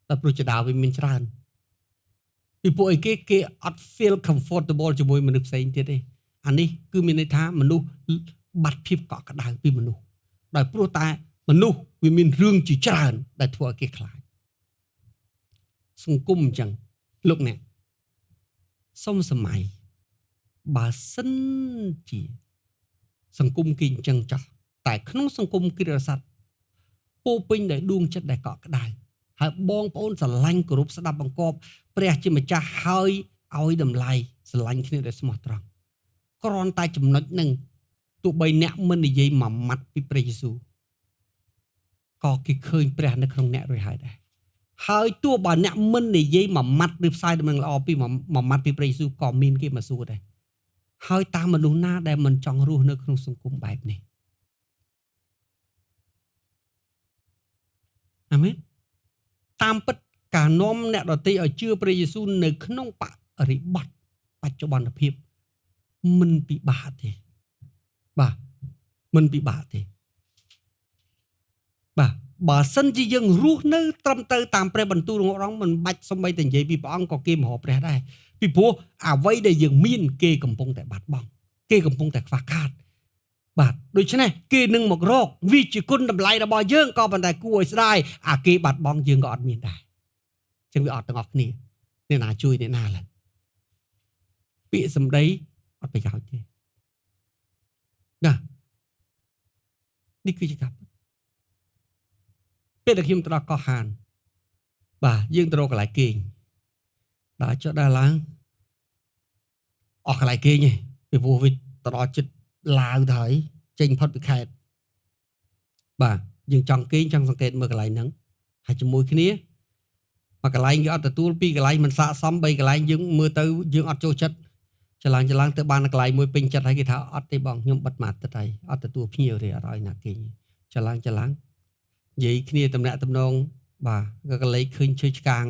តែព្រោះចដាវាមានច្រើនពីពួកអីគេអត់ feel comfortable ជាមួយមនុស្សផ្សេងទៀតទេអានេះគឺមានន័យថាមនុស្សបាត់ភាពកក់ក្ដៅពីមនុស្សដោយព្រោះតែមនុស្សវាមានរឿងជាច្រើនដែលធ្វើឲ្យគេខ្លាចសង្គមអញ្ចឹងលោកអ្នកសុំសម័យបើសិនជាសង្គមគេអញ្ចឹងចោះតែក្នុងសង្គមគ្រាស័ព្ទពោពេញដោយដួងចិត្តដែលកក់ក្ដៅហើយបងប្អូនស្រឡាញ់គោរពស្ដាប់បង្គាប់ព្រះជាម្ចាស់ហើយឲ្យតម្លៃស្រឡាញ់គ្នាដោយស្មោះត្រង់គ្រាន់តែចំណុចហ្នឹងទោះបីអ្នកមិននិយាយមួយម៉ាត់ពីព្រះយេស៊ូវក៏គេឃើញព្រះនៅក្នុងអ្នករួចហើយដែរហើយទោះបើអ្នកមិននិយាយមួយម៉ាត់ឬផ្សាយដំណឹងល្អពីមួយម៉ាត់ពីព្រះយេស៊ូវក៏មានគេមកសួរដែរហើយតាមមនុស្សណាដែលមិនចង់រស់នៅក្នុងសង្គមបែបនេះអាមែនតាមពិតការនាំអ្នកដទៃឲ្យជឿព្រះយេស៊ូវនៅក្នុងបរិបទបច្ចុប្បន្នភាពមិនពិបាកទេបាទមិនពិបាកទេបាទបើសិនជាយើងរស់នៅត្រឹមត្រូវតាមព្រះបន្ទូលរបស់ព្រះមិនបាច់សំបីតែនិយាយពីព្រះអង្គក៏គេមហោព្រះដែរពីព្រោះអ្វីដែលយើងមានគេកំពុងតែបាត់បង់គេកំពុងតែខ្វះខាតបាទដូច្នេះគេនឹងមករកវាជាគុណតម្លៃរបស់យើងក៏ប៉ុន្តែគួរឲ្យស្ដាយអាគេបាត់បង់យើងក៏អត់មានដែរចឹងវាអត់ទាំងអស់គ្នាអ្នកណាជួយអ្នកណាឡើយពាក្យសម្ដីអត់ប្រយោជន៍ទេណានេះគឺជាការពេលដែលខ្ញុំទៅដល់កោះហានបាទយើងទៅរកកន្លែងគេងដល់ចុះដល់ឡើងអស់កន្លែងគេងឯងពីព្រោះវាទៅដល់ចិត្តឡាវទៅហើយចេញផុតពីខេត្តបាទយើងចង់គេងចង់សង្កេតមើលកន្លែងហ្នឹងហើយជាមួយគ្នាមកកន្លែងគេអត់ទទួលពីកន្លែងមិនស័ក្តិសម3កន្លែងយើងមើលទៅយើងអត់ចូលចិត្តចឡើងទៅបានកន្លែងមួយពេញចិត្តហើយគេថាអត់ទេបងខ្ញុំបិទមួយអាទិត្យហើយអត់ទទួលភ្ញៀវទេអត់ឲ្យណាគេងចឡើងនិយាយគ្នាតំណាក់តំណងបាទក៏កលេចឃើញឈើឆ្កាង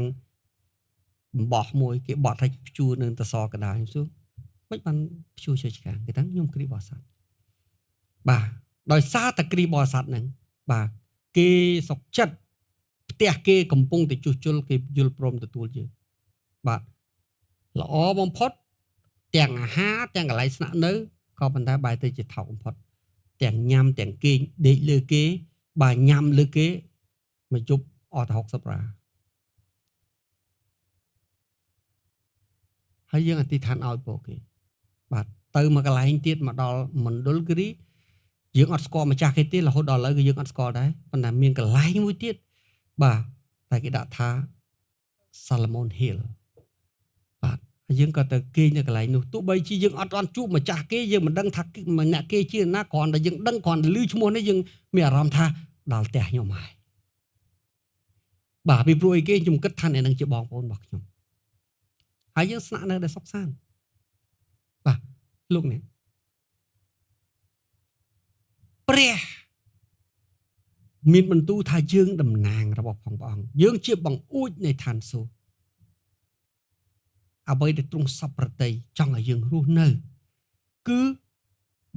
បំបោះមួយគេបត់ឲ្យព្យួរនឹងតសកដាខ្ញុំសួរមិនបានព្យួរឈើឆ្កាងគេថាខ្ញុំគ្រីបោះសัตว์បាទដោយសារតែគ្រីបោះសัตว์ហ្នឹងបាទគេសុកចិត្តផ្ទះគេកំពុងតែជួសជុលគេយល់ព្រមទទួលយើងបាទល្អបំផុតទាំងអាហារទាំងកន្លែងស្នាក់នៅក៏ប៉ុន្តែបែរទៅជាថោកបំផុតទាំងញ៉ាំទាំងគេងដេកលើគេបាទញ៉ាំលើគេមកជប់អត់ទៅ60រាហើយយើងអធិដ្ឋានឲ្យពួកគេបាទទៅមកកន្លែងទៀតមកដល់មណ្ឌលគិរីយើងអត់ស្គាល់ម្ចាស់គេទេរហូតដល់ឥឡូវគឺយើងអត់ស្គាល់ដែរប៉ុន្តែមានកន្លែងមួយទៀតបាទតែគេដាក់ថា Solomon Hill បាទហើយយើងក៏ទៅគេងនៅកន្លែងនោះទោះបីជាយើងអត់ទាន់ជួបម្ចាស់គេយើងមិនដឹងថាអ្នកគេជាណាគ្រាន់តែយើងដឹងគ្រាន់តែឮឈ្មោះនេះយើងមានអារម្មណ៍ថាដល់ផ្ទះខ្ញុំហើយបាទពីព្រោះអីគេខ្ញុំគិតថាអ្នកនឹងជាបងប្អូនរបស់ខ្ញុំហើយយើងស្នាក់នៅដែលសុខសាន្តបាទលោកនេះព្រះមានបន្ទូលថាយើងតំណាងរបស់ព្រះអង្គយើងជាបង្អួចនៃឋានសួគ៌អ្វីដែលទ្រង់សពប្រតិចង់ឲ្យយើងរស់នៅគឺ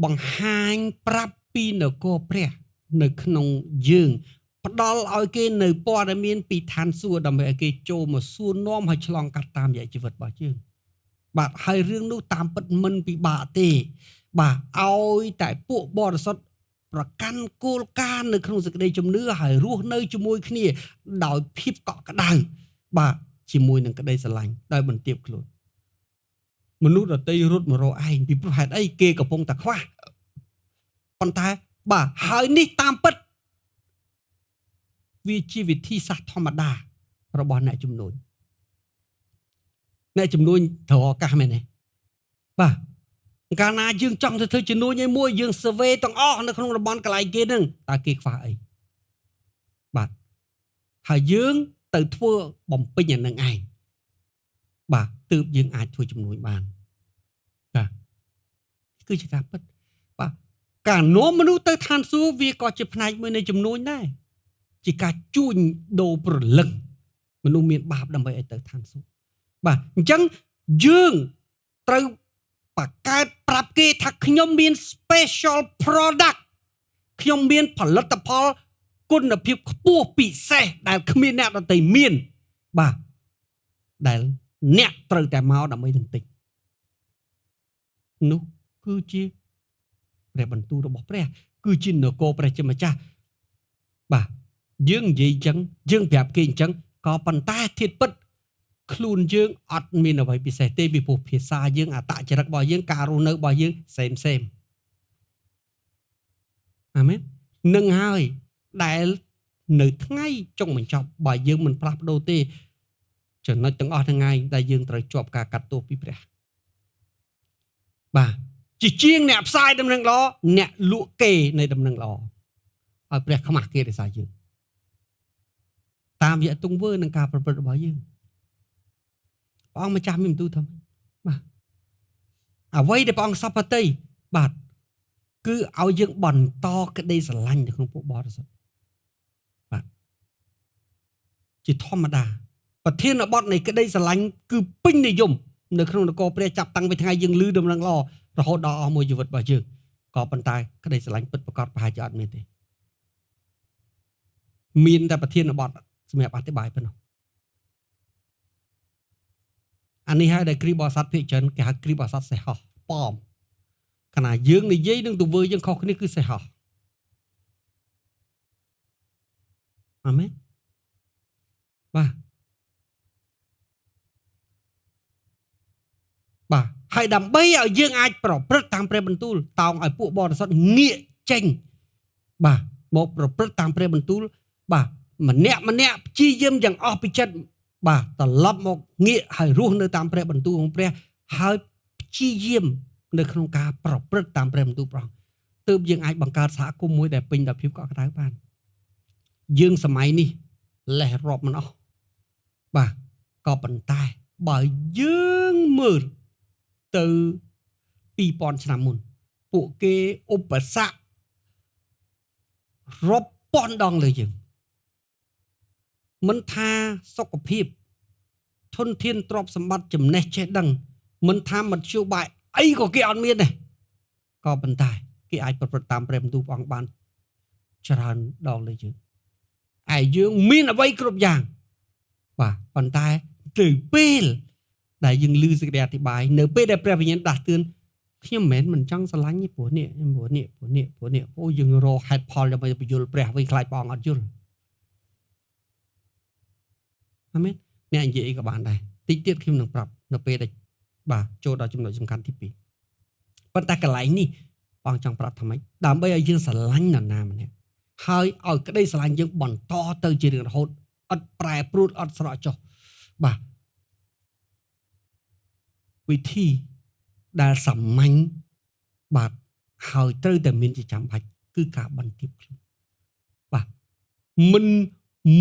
បង្ហាញប្រាប់ពីនគរព្រះនៅក្នុងយើងផ្ដល់ឲ្យគេនៅព័ត៌មានពីឋានសួគ៌ដើម្បីឲ្យគេចូលមកសួរនាំឲ្យឆ្លងកាត់តាមរយៈជីវិតរបស់យើងបាទហើយរឿងនោះតាមពិតមិនពិបាកទេបាទឲ្យតែពួកបរិសុទ្ធប្រកាន់គោលការណ៍នៅក្នុងសេចក្តីជំនឿហើយរស់នៅជាមួយគ្នាដោយភាពកក់ក្ដៅបាទជាមួយនឹងក្តីស្រឡាញ់ដោយបន្ទាបខ្លួនមនុស្សដទៃរត់មករកឯងពីព្រោះហេតុអីគេកំពុងតែខ្វះប៉ុន្តែបាទហើយនេះតាមពិតវាជាវិធីសាស្ត្រធម្មតារបស់អ្នកជំនួញត្រូវឱកាសមែនទេបាទកាលណាយើងចង់ទៅធ្វើជំនួញឲ្យមួយយើង survey ទាំងអស់នៅក្នុងតំបន់កន្លែងគេហ្នឹងតើគេខ្វះអីបាទហើយយើងទៅធ្វើបំពេញអានឹងឯងបាទទើបយើងអាចធ្វើជំនួញបានបាទគឺជាការពិតបាទ ការនាំមនុស្សទៅឋានសួគ៌វាក៏ជាផ្នែកមួយនៃជំនួញដែរជាការជួញដូរព្រលឹងមនុស្សមានបាបដើម្បីឲ្យទៅឋានសួគ៌បាទអញ្ចឹងយើងត្រូវបង្កើតប្រាប់គេថាខ្ញុំមាន special product ខ្ញុំមានផលិតផលគុណភាពខ្ពស់ពិសេសដែលគ្មានអ្នកដទៃមានបាទដែលអ្នកត្រូវតែមកដើម្បីនឹងទិញនោះគឺជាព្រះបន្ទូលរបស់ព្រះគឺជានគរព្រះជាម្ចាស់បាទយើងនិយាយអញ្ចឹងយើងប្រាប់គេអញ្ចឹងក៏ប៉ុន្តែធៀបពិតខ្លួនយើងអត់មានអ្វីពិសេសទេពីព្រោះភាសាយើងអត្តចរិតរបស់យើងការរស់នៅរបស់យើងសេមអាមែននឹងហើយដែលនៅថ្ងៃចុងបញ្ចប់បើយើងមិនផ្លាស់ប្ដូរទេចំណុចទាំងអស់ថ្ងៃដែលយើងត្រូវជាប់ការកាត់ទោសពីព្រះបាទជាងអ្នកផ្សាយដំណឹងល្អអ្នកលក់គេនៃដំណឹងល្អឲ្យព្រះខ្មាស់គេដោយសារយើងតាមរយៈទង្វើនិងការប្រព្រឹត្តរបស់យើងព្រះអង្គម្ចាស់មានបន្ទូលថាបាទអ្វីដែលព្រះអង្គសពតិបាទគឺឲ្យយើងបន្តក្តីស្រឡាញ់នៅក្នុងពួកបរិសុទ្ធបាទជាធម្មតាប្រធានបទនៃក្តីស្រឡាញ់គឺពេញនិយមនៅក្នុងនគរព្រះចាប់តាំងពីថ្ងៃយើងឮដំណឹងល្អរហូតដល់អស់មួយជីវិតរបស់យើងក៏ប៉ុន្តែក្តីស្រឡាញ់ពិតប្រាកដប្រហែលជាអត់មានទេមានតែប្រធានបទសម្រាប់អธิบายប៉ុណ្ណោះអានេះហើយដែលគ្រីស្ទបរិស័ទភាគច្រើនគេហៅគ្រីស្ទបរិស័ទសេះហោះប៉មខណៈយើងនិយាយនឹងទង្វើយើងខុសគ្នាគឺសេះហោះអាមែនបាទហើយដើម្បីឲ្យយើងអាចប្រព្រឹត្តតាមព្រះបន្ទូលតោងឲ្យពួកបរិសុទ្ធងាកចេញបាទមកប្រព្រឹត្តតាមព្រះបន្ទូលបាទម្នាក់ព្យាយាមយ៉ាងអស់ពីចិត្តបាទត្រឡប់មកងាកហើយរស់នៅតាមព្រះបន្ទូលของព្រះហើយព្យាយាមនៅក្នុងការប្រព្រឹត្តតាមព្រះបន្ទូលព្រះអង្គទើបយើងអាចបង្កើតសហគមន៍មួយដែលពេញដោយភាពកក់ក្ដៅបានយើងសម័យនេះលេះរាប់មិនអស់បាទក៏ប៉ុន្តែបើយើងមើលទៅ 2000 ឆ្នាំមុនពួកគេឧបសគ្គរាប់ពាន់ដងលើយើងមិនថាសុខភាពធនធានទ្រព្យសម្បត្តិចំណេះចេះដឹងមិនថាមធ្យោបាយអីក៏គេអត់មានដែរក៏ប៉ុន្តែគេអាចប្រព្រឹត្តតាមព្រះបន្ទូលព្រះអង្គបានច្រើនដងលើយើងឯយើងមានអ្វីគ្រប់យ៉ាងបាទប៉ុន្តែទៅពេលដែលយើងឮសេចក្តីអធិប្បាយនៅពេលដែលព្រះវិញ្ញាណដាស់តឿនខ្ញុំមិនចង់ស្រឡាញ់ទេព្រោះនេះអូយើងរកហេតុផលដើម្បីបញ្យល់ព្រះវិញខ្លាចព្រះអង្គអត់យល់អាមែនអ្នកនិយាយអីក៏បានដែរតិចទៀតខ្ញុំនឹងប្រាប់នៅពេលដែលបាទចូលដល់ចំណុចសំខាន់ទី2ប៉ុន្តែកន្លែងនេះបងចង់ប្រាប់ថាម៉េចដើម្បីឲ្យយើងស្រឡាញ់នរណាម្នាក់ហើយឲ្យក្តីស្រឡាញ់យើងបន្តទៅជារៀងរហូតអត់ប្រែប្រួលអត់ស្រកចុះបាទវិធីដែលសាមញ្ញបាទហើយត្រូវតែមានជាចាំបាច់គឺការបន្ទាបខ្លួនបាទមិន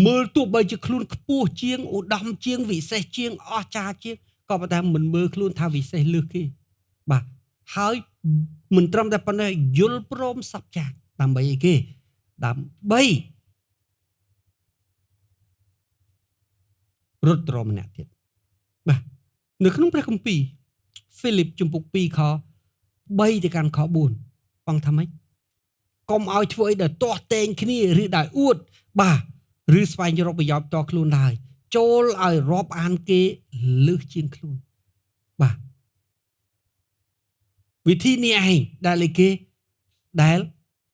មើលទោះបីជាខ្លួនខ្ពស់ជាងឧត្តមជាងវិសេសជាងអស្ចារ្យជាងក៏ប៉ុន្តែមិនមើលខ្លួនថាវិសេសលើសគេបាទហើយមិនត្រឹមតែប៉ុណ្ណេះយល់ព្រមសព្វយ៉ាងដើម្បីអីគេដើម្បីរត់រម្នាក់ទៀតបាទនៅក្នុងព្រះគម្ពីរហ្វីលីបជំពូក2ខ3ទៅកាន់ខ4បងថាម៉េចកុំឲ្យធ្វើអីដែលទាស់ទែងគ្នាឬដែលអួតបាទឬស្វែងរកប្រយោជន៍តខ្លួនឡើយចូលឲ្យរាប់អានគេលើសជាងខ្លួនបាទវិធីនេះឯងដែលគេដែល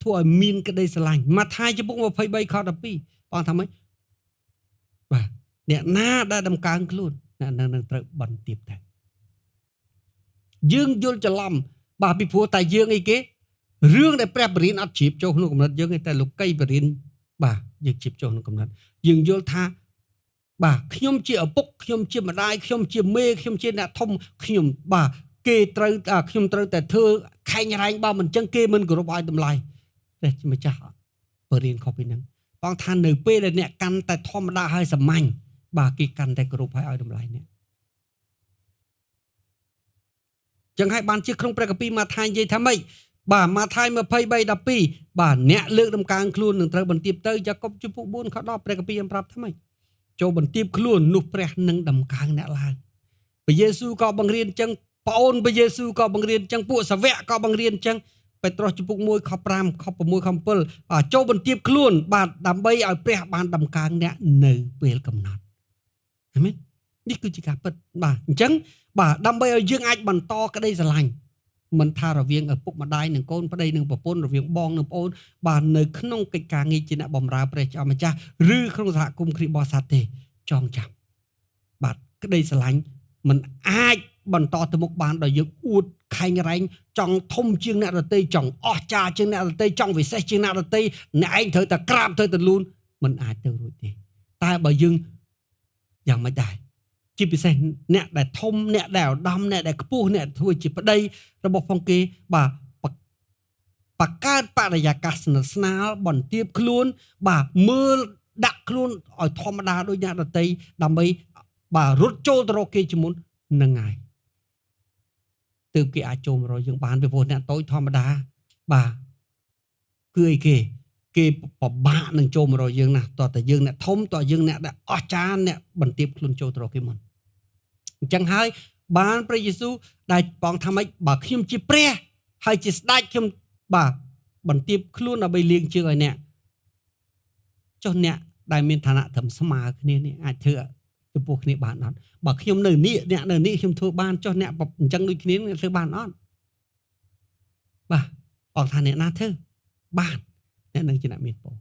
ធ្វើឲ្យមានក្តីស្រឡាញ់ម៉ាថាយជំពូក23ខ12បងថាម៉េចបាទអ្នកណាដែលដំកើងខ្លួនអ្នកនឹងត្រូវបន្ទាបដែរយើងយល់ច្រឡំបាទពីព្រោះតែយើងអីគេរឿងដែលព្រះបរិញ្ញាអត់ជ្រាបចូលក្នុងគំនិតយើងតែលោកីបរិញ្ញាបាទយើងជ្រាបចូលក្នុងគំនិតយើងយល់ថាបាទខ្ញុំជាឪពុកខ្ញុំជាម្ដាយខ្ញុំជាមេខ្ញុំជាអ្នកធំខ្ញុំបាទគេត្រូវខ្ញុំត្រូវតែធ្វើខែងរែងបើមិនចឹងគេមិនគោរពឲ្យតម្លៃព្រះជាម្ចាស់បរិញ្ញាខុសពីហ្នឹងបងថានៅពេលដែលអ្នកកាន់តែធម្មតាហើយសាមញ្ញបាទគេកាន់តែគោរពឲ្យតម្លៃអ្នកចឹងហើយបានជាក្នុងព្រះគម្ពីរម៉ាថាយនិយាយថាម៉េច បាទម៉ាថាយ23:12បាទអ្នកលើកដំកើងខ្លួននឹងត្រូវបន្ទាបទៅយ៉ាកុបជំពូក4ខ10ព្រះគម្ពីរប្រាប់ថាម៉េចចូលបន្ទាបខ្លួននោះព្រះនឹងដំកើងអ្នកឡើងព្រះយេស៊ូវក៏បង្រៀនចឹងប្អូនព្រះយេស៊ូវក៏បង្រៀនចឹងពួកសាវកក៏បង្រៀនចឹងពេត្រុសជំពូក1ខ5ខ6ខ7ចូលបន្ទាបខ្លួនបាទដើម្បីឲ្យព្រះបានដំកើងអ្នកនៅពេលកំណត់អាមែននេះគឺជាការពិតបាទអញ្ចឹងបាទដើម្បីឲ្យយើងអាចបន្តក្តីស្រឡាញ់មិនថារវាងឪពុកម្ដាយនិងកូនប្តីនិងប្រពន្ធរវាងបងនិងប្អូនបាទនៅក្នុងកិច្ចការងារជាអ្នកបម្រើព្រះជាម្ចាស់ឬក្នុងសហគមន៍គ្រីស្ទបរិស័ទទេចងចាំបាទក្តីស្រឡាញ់មិនអាចបន្តទៅមុខបានដោយយើងអួតខែងរែងចង់ធំជាងអ្នកដទៃចង់អស្ចារ្យជាងអ្នកដទៃចង់វិសេសជាងអ្នកដទៃអ្នកឯងត្រូវតែក្រាបត្រូវតែលូនមិនអាចទៅរួចទេតែបើយើងយ៉ាងម៉េចដែរជាពិសេសអ្នកដែលធំអ្នកដែលឧត្តមអ្នកដែលខ្ពស់អ្នកធ្វើជាប្តីរបស់ផងគេបាទបង្កើតបរិយាកាសស្និទ្ធស្នាលបន្ទាបខ្លួនបាទមើលដាក់ខ្លួនឲ្យធម្មតាដូចអ្នកដទៃដើម្បីបាទរត់ចូលទៅរកគេជាមុននឹងហើយទើបគេអាចចូលមករកយើងបានពីព្រោះអ្នកតូចធម្មតាបាទគឺអីគេពិបាកនឹងចូលមករកយើងណាស់តោះតែយើងអ្នកធំតោះយើងអ្នកដែលអស្ចារ្យអ្នកបន្ទាបខ្លួនចូលទៅរកគេមុនអញ្ចឹងហើយបានព្រះយេស៊ូវដែលបងថាម៉េចបើខ្ញុំជាព្រះហើយជាស្ដេចខ្ញុំបាទបន្ទាបខ្លួនដើម្បីលាងជើងឲ្យអ្នកចុះអ្នកដែលមានឋានៈត្រឹមស្មើគ្នានេះអាចធ្វើចំពោះគ្នាបានអត់បើខ្ញុំនៅនេះអ្នកនៅនេះខ្ញុំធ្វើបានចុះអ្នកអញ្ចឹងដូចគ្នាធ្វើបានអត់បាទអត់ថាអ្នកណាធ្វើបានអ្នកនឹងជាអ្នកមានពរ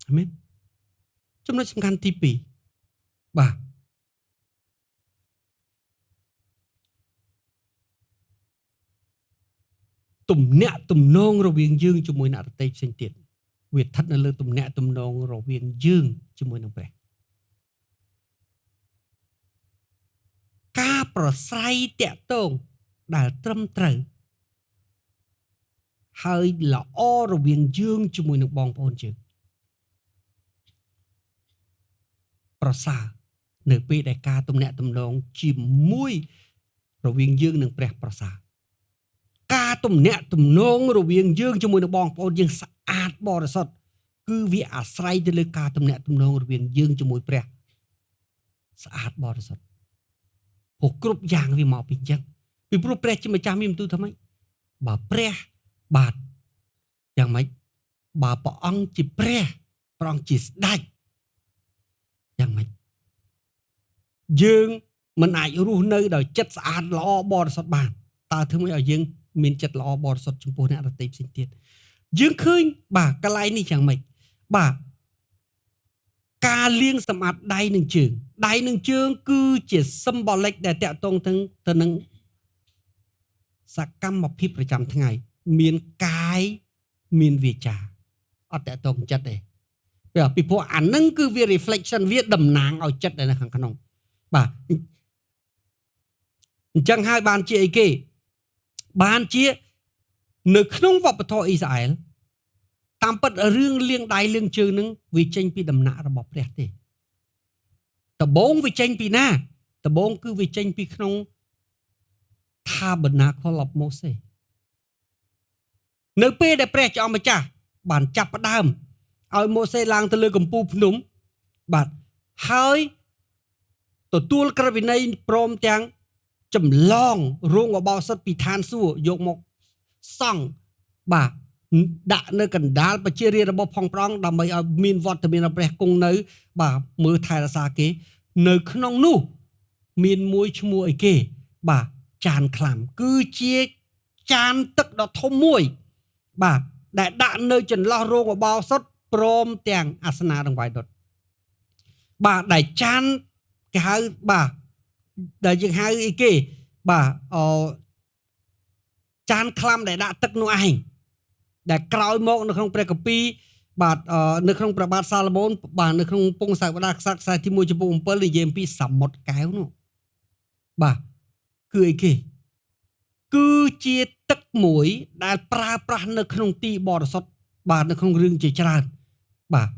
អាមែនចំណុចសំខាន់ទី2បាទទំនាក់ទំនងរវាងយើងជាមួយអ្នកដទៃផ្សេងទៀតវាស្ថិតនៅលើទំនាក់ទំនងរវាងយើងជាមួយនឹងព្រះការប្រស្រ័យតាក់ទងដែលត្រឹមត្រូវហើយល្អរវាងយើងជាមួយនឹងបងប្អូនយើងប្រសើរនៅពេលដែលការទំនាក់ទំនងជាមួយរវាងយើងនិងព្រះប្រសើរការទំនាក់ទំនងរវាងយើងជាមួយនឹងបងប្អូនយើងស្អាតបរិសុទ្ធគឺវាអាស្រ័យទៅលើការទំនាក់ទំនងរវាងយើងជាមួយព្រះស្អាតបរិសុទ្ធព្រោះគ្រប់យ៉ាងវាមកពីអញ្ចឹងពីព្រោះព្រះជាម្ចាស់មានបន្ទូលថាម៉េចបើព្រះបាទយ៉ាងម៉េចបើព្រះអង្គជាព្រះអង្គជាស្ដេចយ៉ាងម៉េចយើងមិនអាចរស់នៅដោយចិត្តស្អាតល្អបរិសុទ្ធបានតើធ្វើម៉េចឲ្យយើងមានចិត្តល្អបរិសុទ្ធចំពោះអ្នកដទៃផ្សេងទៀតយើងឃើញបាទកន្លែងនេះយ៉ាងម៉េចបាទការលាងសម្អាតដៃនិងជើងគឺជា symbolic ដែលតាក់ទងទៅនឹងសកម្មភាពប្រចាំថ្ងៃមានកាយមានវាចាអត់តាក់ទងចិត្តទេពីព្រោះអានឹងគឺវា reflection វាតំណាងឲ្យចិត្តនៅខាងក្នុងបាទអញ្ចឹងហើយបានជាអីគេបានជានៅក្នុងវប្បធម៌អ៊ីស្រាអែលតាមពិតរឿងលាងដៃលាងជើងនឹងវាចេញពីដំណាក់របស់ព្រះទេដំបូងវាចេញពីណាដំបូងគឺវាចេញពីក្នុង Tabernacle of Moses នៅពេលដែលព្រះជាអម្ចាស់បានចាប់ផ្ដើមឲ្យម៉ូសេឡើងទៅលើកំពូលភ្នំបាទហើយទទួលក្រឹតវិន័យព្រមទាំងចម្លងរោងបោសុតពីឋានសួគ៌យកមកសង់បាទដាក់នៅកណ្ដាលប្រជារាស្ត្ររបស់ផងប្រងដើម្បីឲ្យមានវត្តមានរបស់ព្រះគង់នៅបាទមើលថែរក្សាគេនៅក្នុងនោះមានមួយឈ្មោះអីគេបាទចានខ្លាំគឺជាចានទឹកដ៏ធំមួយបាទដែលដាក់នៅចន្លោះរោងបោសុតព្រមទាំងអាសនៈដង្វាយដុតបាទដែលចានគេហៅបាទដែលយើងហៅអីគេបាទចានខ្លាំដែលដាក់ទឹកនោះឯងដែលក្រោយមកនៅក្នុងព្រះគម្ពីរបាទនៅក្នុងព្រះបាទសាឡូមោនបាទនៅក្នុងពងសាវតារក្សត្រខ្សែទី1ចំពោះ7និយាយអំពីសមុទ្រកែវនោះបាទគឺអីគេគឺជាទឹកមួយដែលប្រើប្រាស់នៅក្នុងទីបរិសុទ្ធបាទនៅក្នុងរឿងជាច្រើនបាទ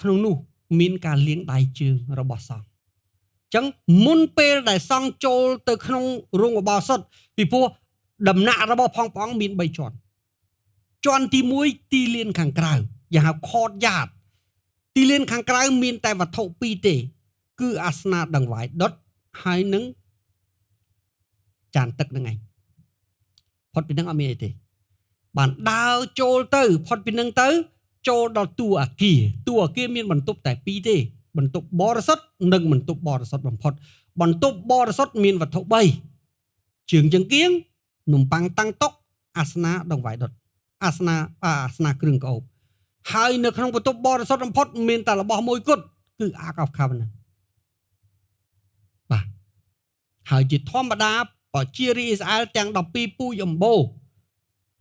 ក្នុងនោះមានការលាងដៃជើងរបស់សង្ឃអញ្ចឹងមុនពេលដែលសង្ឃចូលទៅក្នុងរោងឧបោសថពីព្រោះ ដំណាក់របស់ផងមាន3ជាន់ជាន់ទី1ទីលានខាងក្រៅយ៉ាងហៅ courtyard ទីលានខាងក្រៅមានតែវត្ថុ2ទេគឺអាសនៈដង្វាយដុតហើយនឹងចានទឹកហ្នឹងឯងផុតពីហ្នឹងអត់មានអីទេបានដើរចូលទៅផុតពីហ្នឹងទៅចូលដល់តួអាគារមានបន្ទប់តែ2ទេបន្ទប់បរិសុទ្ធនិងបន្ទប់បរិសុទ្ធបំផុតបន្ទប់បរិសុទ្ធមានវត្ថុ3ជើងចង្គៀងនំប៉័ងតាំងតុកអាសនៈដង្វាយដុតអាសនៈគ្រឿងក្អូបហើយនៅក្នុងបន្ទប់បរិសុទ្ធបំផុតមានតែរបស់មួយគត់គឺ Ark of Covenant បាទហើយជាធម្មតាប្រជារាស្ត្រអ៊ីស្រាអែលទាំង12ពូជអម្បូរ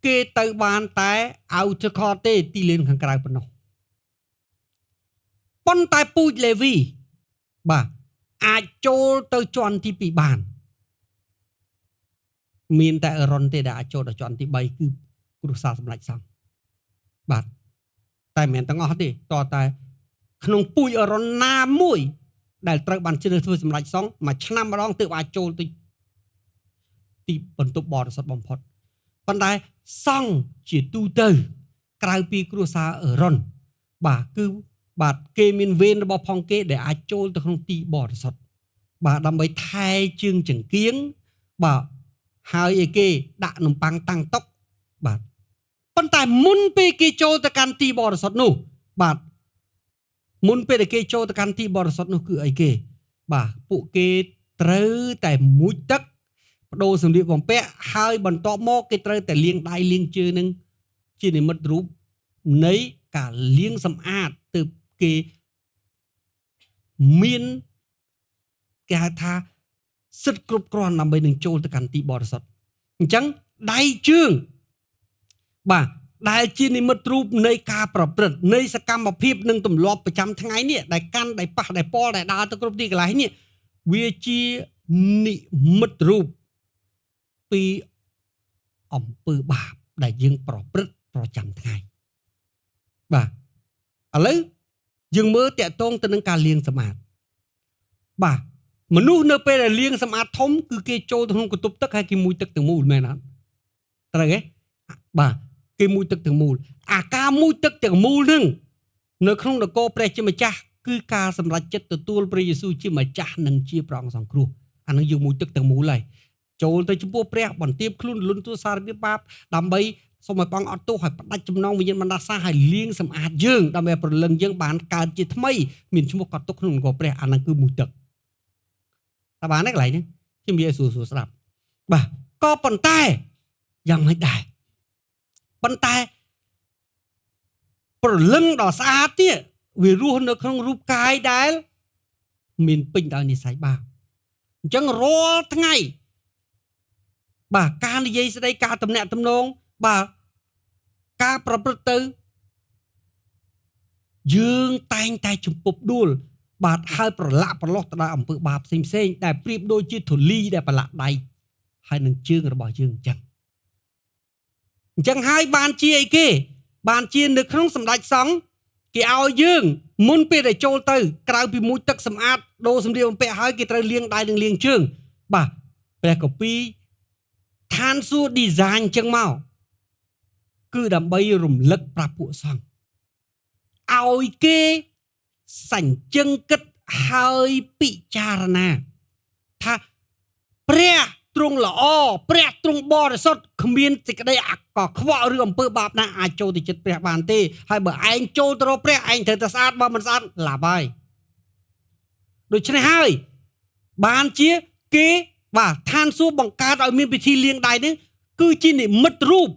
គេទៅបានតែouter court ទេទីលានខាងក្រៅប៉ុណ្ណោះប៉ុន្តែពូជលេវីបាទអាចចូលទៅជាន់ទី2បានមានតែអេរ៉ុនទេដែលអាចចូលដល់ជាន់ទី3គឺគ្រួសារសម្ដេចសង្ឃបាទតែមិនមែនទាំងអស់ទេតតែក្នុងពូជអេរ៉ុនណាមួយដែលត្រូវបានជ្រើសធ្វើសម្ដេចសង្ឃមួយឆ្នាំម្ដងទើបអាចចូលទៅទីបន្ទប់បរិសុទ្ធបំផុតប៉ុន្តែសង្ឃជាទូទៅក្រៅពីគ្រួសារអេរ៉ុនបាទគឺបាទគេមានវេនរបស់ផងគេដែលអាចចូលទៅក្នុងទីបរិសុទ្ធបាទដើម្បីថែជើងចង្គៀងបាទហើយឯគេដាក់នំប៉័ងតាំងតុកបាទប៉ុន្តែមុនពេលគេចូលទៅកាន់ទីបរិសុទ្ធនោះបាទមុនពេលដែលគេចូលទៅកាន់ទីបរិសុទ្ធនោះគឺអីគេបាទពួកគេត្រូវតែមុជទឹកបដូរសម្លៀកបំពាក់ហើយបន្ទាប់មកគេត្រូវតែលាងដៃលាងជើងនឹងជានិមិត្តរូបនៃការលាងសម្អាតទើបគេមានគេហៅថាសិទ្ធិគ្រប់គ្រាន់ដើម្បីនឹងចូលទៅកាន់ទីបរិសុទ្ធអញ្ចឹងដៃជើងបាទដែលជានិមិត្តរូបនៃការប្រព្រឹត្តនៃសកម្មភាពនិងទម្លាប់ប្រចាំថ្ងៃនេះដែលកាន់ដែលប៉ះដែលប៉ល់ដែលដើរទៅគ្រប់ទីកន្លែងនេះវាជានិមិត្តរូបពីអំពើបាបដែលយើងប្រព្រឹត្តប្រចាំថ្ងៃបាទឥឡូវយើងមើលតាក់ទងទៅនឹងការលាងសម្អាតបាទមនុស្សនៅពេលដែលលាងសម្អាតធំគឺគេចូលទៅក្នុងកន្ទប់ទឹកហើយគេមួយទឹកទាំងមូលមែនអត់ត្រូវទេបាទគេមួយទឹកទាំងមូលអាការមួយទឹកទាំងមូលនឹងនៅក្នុងនគរព្រះជាម្ចាស់គឺការសម្រេចចិត្តទទួលព្រះយេស៊ូវជាម្ចាស់និងជាព្រះអង្គសង្គ្រោះអានឹងយើងមួយទឹកទាំងមូលហើយចូលទៅចំពោះព្រះបន្ទាបខ្លួនលន់ទូសាររបៀបបាបដើម្បីសូមឲ្យព្រះអង្គអត់ទោសឲ្យផ្ដាច់ចំណងវិញ្ញាណបណ្ដាសាឲ្យលាងសម្អាតយើងដើម្បីប្រលឹងយើងបានកើតជាថ្មីមានឈ្មោះកត់ទុកក្នុងនគរព្រះអានឹងគឺមួយទឹកតើបានទេកន្លែងហ្នឹងខ្ញុំនិយាយសួរស្ដាប់បាទក៏ប៉ុន្តែយ៉ាងម៉េចដែរប៉ុន្តែប្រលឹងដ៏ស្អាតទៀតវារស់នៅក្នុងរូបកាយដែលមានពេញដោយនិស្ស័យបាបអញ្ចឹងរាល់ថ្ងៃបាទការនិយាយស្ដីការទំនាក់ទំនងបាទការប្រព្រឹត្តទៅយើងតែងតែជំពប់ដួលបាទហើយប្រឡាក់ប្រឡោះទៅដល់អំពើបាបផ្សេងដែលប្រៀបដូចជាធូលីដែលប្រឡាក់ដៃហើយនឹងជើងរបស់យើងអញ្ចឹងហើយបានជាអីគេបានជានៅក្នុងសម្ដេចសង្ឃគេឲ្យយើងមុនពេលដែលចូលទៅក្រៅពីមួយទឹកសម្អាតដូរសម្លៀកបំពាក់ហើយគេត្រូវលាងដៃនិងលាងជើងបាទព្រះកពីឋានសួគ៌ design អញ្ចឹងមកគឺដើម្បីរំលឹកប្រាប់ពួកសង្ឃឲ្យគេសញ្ជឹងគិតហើយពិចារណាថាព្រះទ្រង់ល្អព្រះទ្រង់បរិសុទ្ធគ្មានសេចក្តីអាកខ្វក់ឬអំពើបាបណាអាចចូលទៅចិត្តព្រះបានទេហើយបើឯងចូលទៅរកព្រះឯងត្រូវតែស្អាតបើមិនស្អាតឡាប់ហើយដូច្នេះហើយបានជាគេបាទឋានសួគ៌បង្កើតឲ្យមានពិធីលាងដៃនេះគឺជានិមិត្តរូប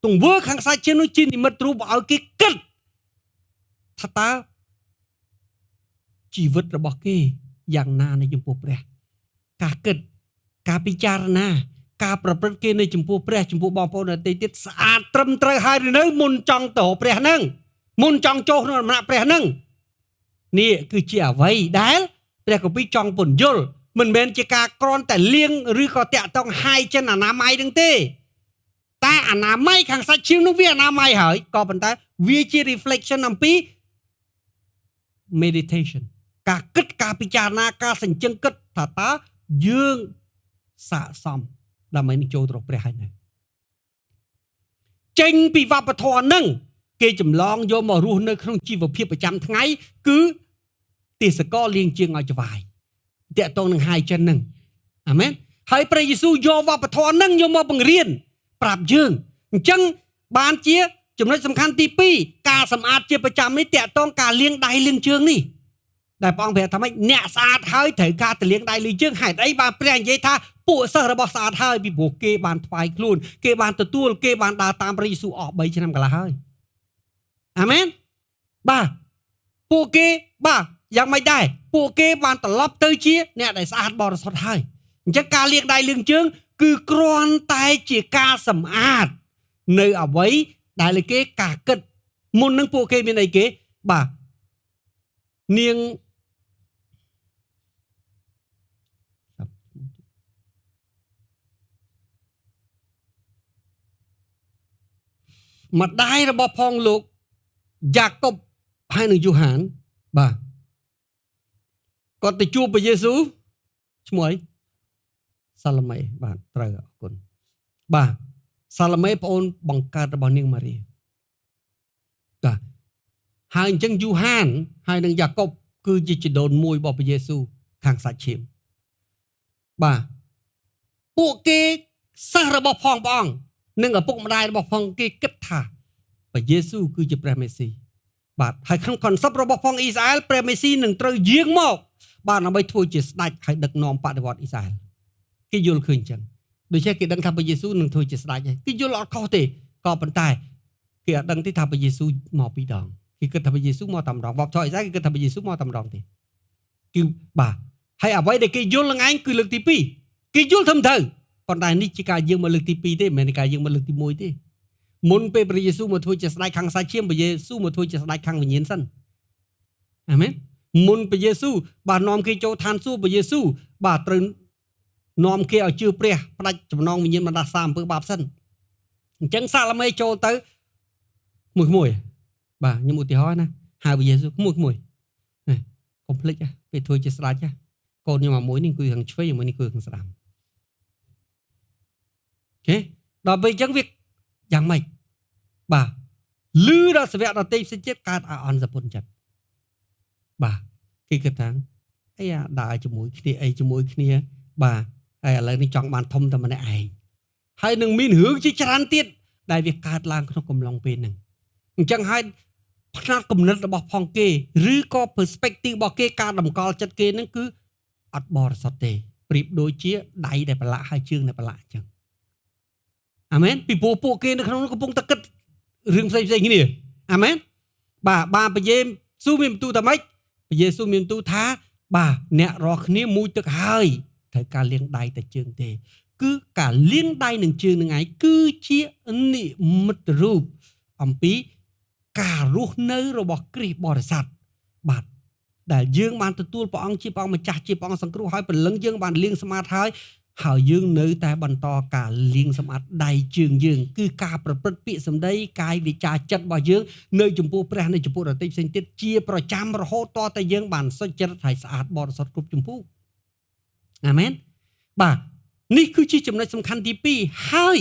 ទង្វើខាងសាច់ឈាមនោះជានិមិត្តរូបឲ្យគេគិតថាតើជីវិតរបស់គេយ៉ាងណានៅចំពោះព្រះការគិតការពិចារណាការប្រព្រឹត្តគេនៅចំពោះព្រះចំពោះបងប្អូនដទៃទៀតស្អាតត្រឹមត្រូវហើយឬនៅមុនចង់ទៅព្រះនឹងមុនចង់ចូលក្នុងដំណាក់ព្រះនឹងនេះគឺជាអ្វីដែលព្រះគម្ពីរចង់ពន្យល់មិនមែនជាការគ្រាន់តែលាងឬក៏តាក់ទងហាយចិនអនាម័យនឹងទេតែអនាម័យខាងសាច់ឈាមនោះវាអនាម័យហើយក៏ប៉ុន្តែវាជា reflection អំពី meditation ការគិតការពិចារណាការសញ្ជឹងគិតថាតើយើងស័ក្តិសម ដើម្បីនឹងចូលទៅរកព្រះហើយនៅចេញពីវប្បធម៌ហ្នឹងគេចម្លងយកមករស់នៅក្នុងជីវភាពប្រចាំថ្ងៃគឺទេសកលលៀងជើងឲ្យច្បាយតាក់ទងនឹងហាយចិនហ្នឹងអាមែនហើយព្រះយេស៊ូវយកវប្បធម៌ហ្នឹងយកមកបង្រៀនប្រាប់យើងអញ្ចឹងបានជាចំណុចសំខាន់ទី2ការសម្អាតជាប្រចាំនេះតាក់ទងការលាងដៃលាងជើងនេះដែលព្រះអង្គប្រាប់ថាម៉េចអ្នកស្អាតហើយត្រូវការទៅលាងដៃលាងជើងហេតុអីបានព្រះនិយាយថាពួកសិស្សរបស់ស្អាតហើយពីព្រោះគេបានថ្វាយខ្លួនគេបានទទួលគេបានដើរតាមព្រះយេស៊ូវអស់3ឆ្នាំកន្លះហើយអាមែនបាទពួកគេបាទយ៉ាងម៉េចដែរពួកគេបានត្រឡប់ទៅជាអ្នកដែលស្អាតបរិសុទ្ធហើយអញ្ចឹងការលាងដៃលាងជើងគឺគ្រាន់តែជាការសម្អាតនៅអ្វីដែលគេការគិតមុននឹងពួកគេមានអីគេបាទនាងម្ដាយរបស់ផងលោកយ៉ាកុបហើយនិងយូហានបាទគាត់ទៅជួបព្រះយេស៊ូវឈ្មោះអីសាឡូមេបាទត្រូវអរគុណបាទសាឡូមេប្អូនបង្កើតរបស់នាងម៉ារីបាទហើយអញ្ចឹងយូហានហើយនិងយ៉ាកុបគឺជាជីដូនមួយរបស់ព្រះយេស៊ូវខាងសាច់ឈាមបាទពួកគេសិស្សរបស់ផងព្រះអង្គនិងឪពុកម្ដាយរបស់ផងគេគិតថាព្រះយេស៊ូវគឺជាព្រះមេស៊ីបាទហើយក្នុង concept របស់ផងអ៊ីស្រាអែលព្រះមេស៊ីនឹងត្រូវយាងមកបាទដើម្បីធ្វើជាស្ដេចហើយដឹកនាំបដិវត្តអ៊ីស្រាអែលគេយល់ឃើញអញ្ចឹងដូច្នេះគេដឹងថាព្រះយេស៊ូវនឹងធ្វើជាស្ដេចហើយគេយល់អត់ខុសទេក៏ប៉ុន្តែគេអត់ដឹងទេថាព្រះយេស៊ូវមកពីរដងគេគិតថាព្រះយេស៊ូវមកតែម្ដងវប្បធម៌អ៊ីស្រាអែលគេគិតថាព្រះយេស៊ូវមកតែម្ដងទេគឺបាទហើយអ្វីដែលគេយល់នឹងឯងគឺលើកទី2គេយល់ត្រឹមត្រូវប៉ុន្តែនេះជាការយាងមកលើកទី2ទេមិនមែនការយាងមកលើកទី1ទេមុនពេលព្រះយេស៊ូវមកធ្វើជាស្ដេចខាងសាច់ឈាមព្រះយេស៊ូវមកធ្វើជាស្ដេចខាងវិញ្ញាណសិនអាមែនមុនព្រះយេស៊ូវបាទនាំគេចូលឋានសួគ៌ព្រះយេស៊ូវបាទត្រូវនាំគេឲ្យជឿព្រះផ្ដាច់ចំណងវិញ្ញាណបណ្ដាសាអំពើបាបសិនអញ្ចឹងសាឡូមេចូលទៅមួយបាទខ្ញុំឧទាហរណ៍ណាហៅព្រះយេស៊ូវមួយកុំភ្លេចពេលធ្វើជាស្ដេចកូនខ្ញុំមួយនេះគឺខាងឆ្វេងមួយនេះគឺខាងស្ដាំអូខេដល់ពេលអញ្ចឹងវាយ៉ាងម៉េចបាទលឺដល់សាវកដទៃផ្សេងទៀតកើតឲ្យអន់សពុនចិត្តបាទគេគិតថាអីអាដើរជាមួយគ្នាអីជាមួយគ្នាបាទហើយឥឡូវនេះចង់បានធំតែម្នាក់ឯងហើយនឹងមានរឿងជាច្រើនទៀតដែលវាកើតឡើងក្នុងកំឡុងពេលហ្នឹងអញ្ចឹងហើយផ្នែកគំនិតរបស់ផងគេឬក៏ perspective របស់គេការតម្កល់ចិត្តគេហ្នឹងគឺអត់បរិសុទ្ធទេប្រៀបដូចជាដៃដែលប្រឡាក់ហើយជើងដែលប្រឡាក់អញ្ចឹងអាមែនពីព្រោះពួកគេនៅក្នុងនោះកំពុងតែគិតរឿងផ្សេងគ្នាអាមែនបាទព្រះយេស៊ូវមានបន្ទូលថាម៉េចព្រះយេស៊ូវមានបន្ទូលថាបាទអ្នករាល់គ្នាមួយទឹកហើយត្រូវការលាងដៃតែជើងទេគឺការលាងដៃនឹងជើងនឹងឯងគឺជានិមិត្តរូបអំពីការរស់នៅរបស់គ្រីស្ទបរិស័ទបាទដែលយើងបានទទួលព្រះអង្គជាព្រះអង្គម្ចាស់ជាព្រះអង្គសង្គ្រោះហើយព្រលឹងយើងបានលាងសម្អាតហើយយើងនៅតែបន្តការលាងសម្អាតដៃជើងយើងគឺការប្រព្រឹត្តពាក្យសម្ដីកាយវាចាចិត្តរបស់យើងនៅចំពោះព្រះនៅចំពោះដទៃផ្សេងទៀតជាប្រចាំរហូតតតែយើងបានសុចរិតហើយស្អាតបរិសុទ្ធគ្រប់ចំពោះអាមែនបាទនេះគឺជាចំណុចសំខាន់ទី2ហើយ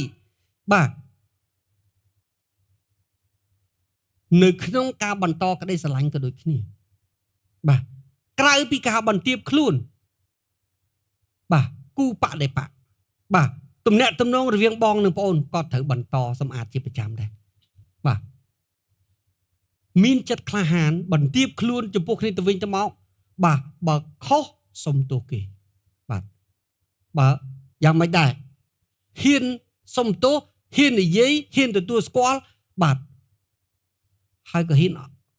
បាទនៅក្នុងការបន្តក្តីស្រឡាញ់ក៏ដូចគ្នាបាទក្រៅពីការបន្ទាបខ្លួនបាទគូបដិបៈបាទទំនាក់ទំនងរវាងបងនិងប្អូនក៏ត្រូវបន្តសម្អាតជាប្រចាំដែរបាទមានចិត្តក្លាហានបន្ទាបខ្លួនចំពោះគ្នាទៅវិញទៅមកបាទបើខុសសុំទោសគេបាទយ៉ាងម៉េចដែរហ៊ានសុំទោសហ៊ាននិយាយហ៊ានទទួលស្គាល់បាទហើយក៏ហ៊ាន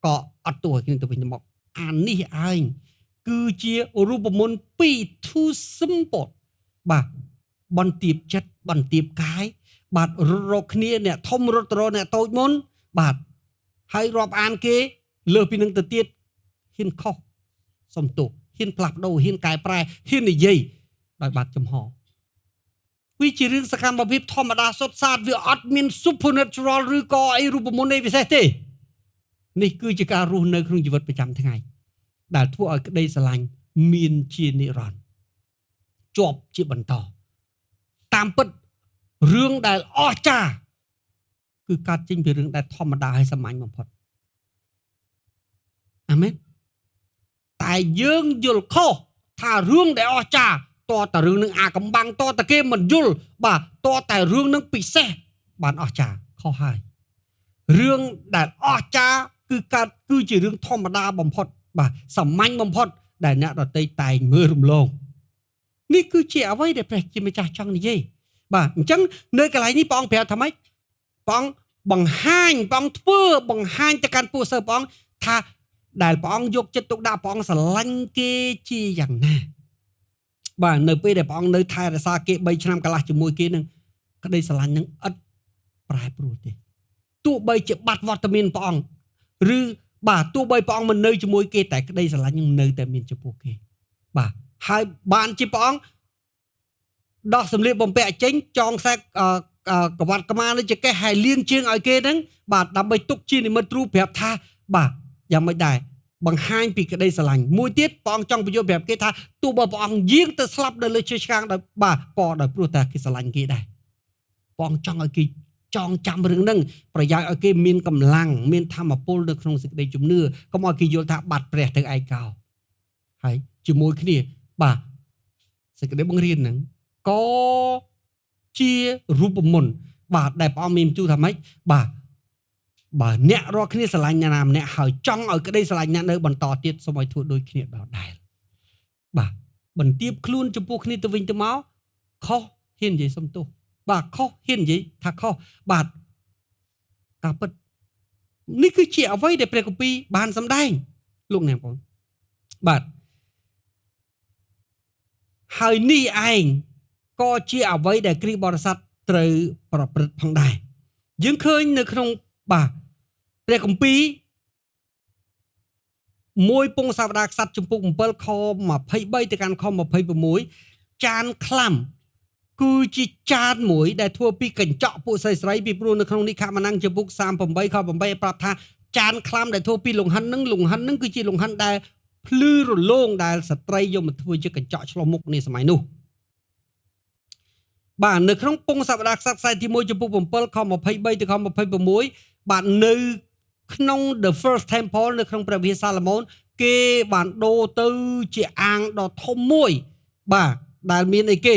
ក៏អត់ទោសឲ្យគ្នាទៅវិញទៅមកអានេះឯងគឺជារូបមន្ត2 too simple បាទបន្ទាបចិត្តបន្ទាបកាយបាទរកគ្នាអ្នកធំរត់ទៅអ្នកតូចមុនបាទហើយរាប់អានគេលើសពីនឹងទៅទៀតហ៊ានខុសសុំទោសហ៊ានផ្លាស់ប្ដូរហ៊ានកែប្រែហ៊ាននិយាយដោយបាត់ចំហវាជារឿងសកម្មភាពធម្មតាសុទ្ធសាធវាអត់មាន supernatural ឬក៏អីរូបមន្តអីពិសេសទេនេះគឺជាការរស់នៅក្នុងជីវិតប្រចាំថ្ងៃដែលធ្វើឲ្យក្តីស្រឡាញ់មានជានិរន្តរ៍ជាប់ជាបន្ត តាមពិតរឿងដែលអស្ចារ្យគឺកើតចេញពីរឿងដែលធម្មតាហើយសាមញ្ញបំផុតអាមែនតែយើងយល់ខុសថារឿងដែលអស្ចារ្យតើតែរឿងនឹងអាកំបាំងតើតែគេមិនយល់បាទតើតែរឿងនឹងពិសេសបានអស្ចារ្យខុសហើយរឿងដែលអស្ចារ្យគឺជារឿងធម្មតាបំផុតបាទសាមញ្ញបំផុតដែលអ្នកដទៃតែងមើលរំលងនេះគឺជាអ្វីដែលព្រះជាម្ចាស់ចង់និយាយបាទអញ្ចឹងនៅកន្លែងនេះព្រះអង្គប្រាប់ថាម៉េចព្រះអង្គបង្ហាញព្រះអង្គធ្វើបង្ហាញទៅកាន់ពួកសិស្សព្រះអង្គថាដែលព្រះអង្គយកចិត្តទុកដាក់ព្រះអង្គស្រឡាញ់គេជាយ៉ាងណាបាទនៅពេលដែលព្រះអង្គនៅថែរក្សាគេ3ឆ្នាំកន្លះជាមួយគេនឹងក្តីស្រឡាញ់នឹងឥតប្រែប្រួលទេទោះបីជាបាត់វត្តមានព្រះអង្គឬបាទទោះបីព្រះអង្គមិននៅជាមួយគេតែក្តីស្រឡាញ់នឹងនៅតែមានចំពោះគេបាទហើយបានជាព្រះអង្គដោះសម្លៀកបំពាក់ចេញចងខ្សែក្រវ៉ាត់ក្បាលនេះជាកេះហើយលាងជើងឲ្យគេហ្នឹងបាទដើម្បីទុកជានិមិត្តរូបប្រាប់ថាបាទយ៉ាងម៉េចដែរបង្ហាញពីក្តីស្រឡាញ់មួយទៀតព្រះអង្គចង់បញ្យល់ប្រាប់គេថាទោះបើព្រះអង្គយាងទៅស្លាប់នៅលើឈើឆ្កាងដោយបាទក៏ដោយព្រោះតែគេស្រឡាញ់គេដែរព្រះអង្គចង់ឲ្យគេចងចាំរឿងហ្នឹងប្រយោជន៍ឲ្យគេមានកម្លាំងមានធម៌ពលនៅក្នុងសេចក្តីជំនឿកុំឲ្យគេយល់ថាបាត់ព្រះទៅឯកោហើយជាមួយគ្នាបាទសេចក្តីបង្រៀនហ្នឹងក៏ជារូបមន្តបាទដែលព្រះអង្គមានបន្ទូលថាម៉េចបាទបើអ្នករាល់គ្នាស្រឡាញ់អ្នកណាម្នាក់ហើយចង់ឲ្យក្តីស្រឡាញ់អ្នកនៅបន្តទៀតសូមឲ្យធ្វើដូចគ្នាដដែលបាទបន្ទាបខ្លួនចំពោះគ្នាទៅវិញទៅមកខុសហ៊ាននិយាយសុំទោសបាទខុសហ៊ាននិយាយថាខុសបាទការពិតនេះគឺជាអ្វីដែលព្រះគម្ពីរបានសម្ដែងលោកអ្នកបងបាទហើយនេះឯងក៏ជាអ្វីដែលគ្រីស្ទបរិស័ទត្រូវប្រព្រឹត្តផងដែរយើងឃើញនៅក្នុងបាទព្រះគម្ពីរ1ពងសាវតារក្សត្រចំពុក7ខ23ទៅកាន់ខ26ចានខ្លាំគឺជាចានមួយដែលធ្វើពីកញ្ចក់ពួកស្រីពីព្រោះនៅក្នុងនេះខមណាំងចំពុក38ខ8ប្រាប់ថាចានខ្លាំដែលធ្វើពីលង្ហិននឹងគឺជាលង្ហិនដែលភ្លឺរលោងដែលស្ត្រីយកមកធ្វើជាកញ្ចក់ឆ្លុះមុខនាសម័យនោះបាទនៅក្នុងពងសាវតារក្សត្រខ្សែទី1ចំពុក7ខ23ទៅខ26បាទនៅក្នុង The First Temple នៅក្នុងព្រះវិហារសាឡូមោនគេបានដូរទៅជាអាងដ៏ធំមួយបាទដែលមានអីគេ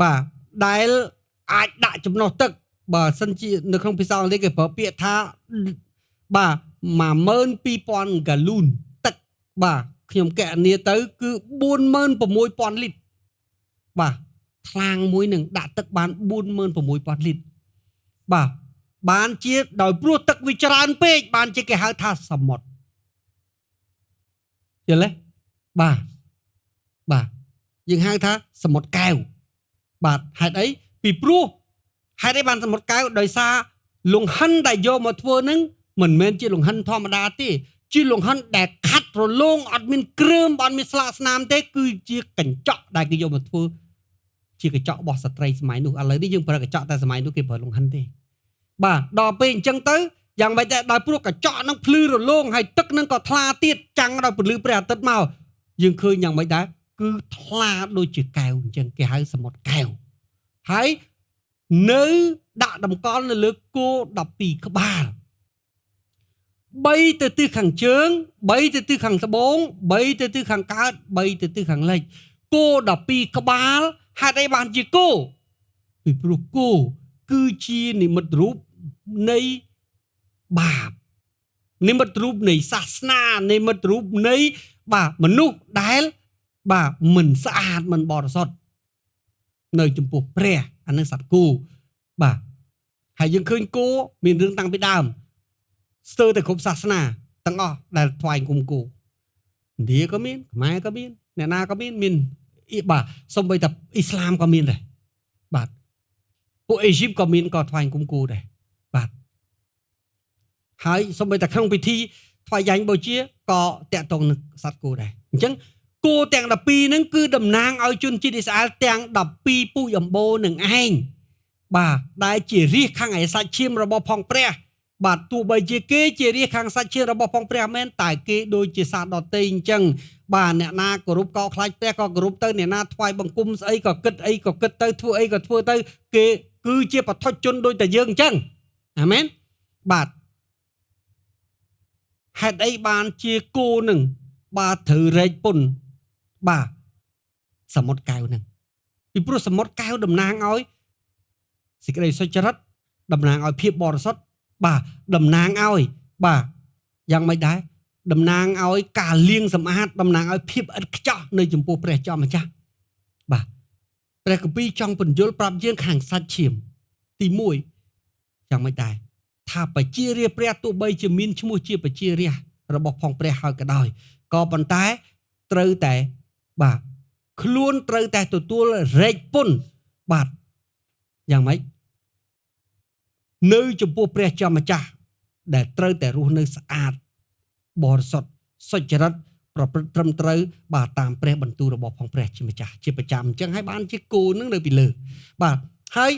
បាទដែលអាចដាក់ចំណុះទឹកបើសិនជានៅក្នុងភាសាអង់គ្លេសគេប្រើពាក្យថាបាទ12000 gallon ទឹកបាទខ្ញុំកណនាទៅគឺ46000 លីត្របាទថ្លាងមួយនឹងដាក់ទឹកបាន46000 លីត្របាទបានជាដោយព្រោះទឹកវាច្រើនពេកបានជាគេហៅថាសមុទ្រយល់ទេបាទយើងហៅថាសមុទ្រកែវបាទហេតុអីពីព្រោះហេតុអីបានសមុទ្រកែវដោយសារលង្ហិនដែលយកមកធ្វើហ្នឹងមិនមែនជាលង្ហិនធម្មតាទេជាលង្ហិនដែលខាត់រលោងអត់មានគ្រើមអត់មានស្លាកស្នាមទេគឺជាកញ្ចក់ដែលគេយកមកធ្វើជាកញ្ចក់របស់ស្ត្រីសម័យនោះឥឡូវនេះយើងប្រើកញ្ចក់តែសម័យនោះគេប្រើលង្ហិនទេបាទដល់ពេលអញ្ចឹងទៅយ៉ាងម៉េចដែរដោយព្រោះកញ្ចក់ហ្នឹងភ្លឺរលោងហើយទឹកហ្នឹងក៏ថ្លាទៀតចាំងដោយពន្លឺព្រះអាទិត្យមកយើងឃើញយ៉ាងម៉េចដែរគឺថ្លាដូចជាកែវអញ្ចឹងគេហៅសមុទ្រកែវហើយនៅដាក់តម្កល់នៅលើគោ12ក្បាល3ទៅទិសខាងជើង3ទៅទិសខាងត្បូង3ទៅទិសខាងកើត3ទៅទិសខាងលិចគោ12ក្បាលហេតុអីបានជាគោពីព្រោះគោគឺជានិមិត្តរូបនៃបាបនិមិត្តរូបនៃសាសនានិមិត្តរូបនៃបាទមនុស្សដែលបាទមិនស្អាតមិនបរិសុទ្ធនៅចំពោះព្រះអានឹងសត្វគោបាទហើយយើងឃើញគោមានរឿងតាំងពីដើមស្ទើរតែគ្រប់សាសនាទាំងអស់ដែលថ្វាយគុំគោឥណ្ឌាក៏មានខ្មែរក៏មានអ្នកណាក៏មានបាទសូម្បីតែអ៊ីស្លាមក៏មានដែរបាទពួកអេស៊ីបក៏មានក៏ថ្វាយគុំគោដែរបាទហើយសូម្បីតែក្នុងពិធីថ្វាយយ៉ាញ់បូជាក៏តាក់ទងនឹងសត្វគោដែរអញ្ចឹងគោទាំង12ហ្នឹងគឺតំណាងឲ្យជនជាតិអ៊ីស្រាអែលទាំង12ពូជអម្បូរនឹងឯងបាទដែលជារាជខាងឯសាច់ឈាមរបស់ផងព្រះ បាទទោះបីជាគេជារាជខាងសាច់ឈាមរបស់ផងព្រះមែនតែគេដូចជាសាដតេអញ្ចឹងបាទអ្នកណាគោរពកោខ្លាចព្រះក៏គោរពទៅអ្នកណាថ្វាយបង្គំស្អីក៏គិតអីក៏គិតទៅធ្វើអីក៏ធ្វើទៅគេគឺជាបឋិជនដូចតែយើងអញ្ចឹងអាមែនបាទហេតុអីបានជាគោនឹងបាទត្រូវរែកពុនបាទសមុទ្រកែវនឹងពីព្រោះសមុទ្រកែវតំណាងឲ្យសេចក្តីសុចរិតតំណាងឲ្យភាពបរិសុទ្ធបាទតំណាងឲ្យបាទយ៉ាងម៉េចដែរតំណាងឲ្យការលាងសម្អាតតំណាងឲ្យភាពឥតខ្ចោះនៅចំពោះព្រះចោះម្ចាស់បាទព្រះគម្ពីរចង់ពន្យល់ប្រាប់យើងខាងសាច់ឈាមទី1យ៉ាងម៉េចដែរថាបជារាព្រះទោះបីជាមានឈ្មោះជាបជារារបស់ផងព្រះហើយក៏ដោយក៏ប៉ុន្តែត្រូវតែបាទខ្លួនត្រូវតែទទួលរែកពុនបាទយ៉ាងម៉េចនៅចំពោះព្រះចោះម្ចាស់ដែលត្រូវតែរស់នៅស្អាតបរិសុទ្ធសុចរិតប្រព្រឹត្តត្រឹមត្រូវបាទតាមព្រះបន្ទូលរបស់ផងព្រះជាម្ចាស់ជាប្រចាំអញ្ចឹងហើយបានជាគោនឹងនៅពីលើបាទហើយ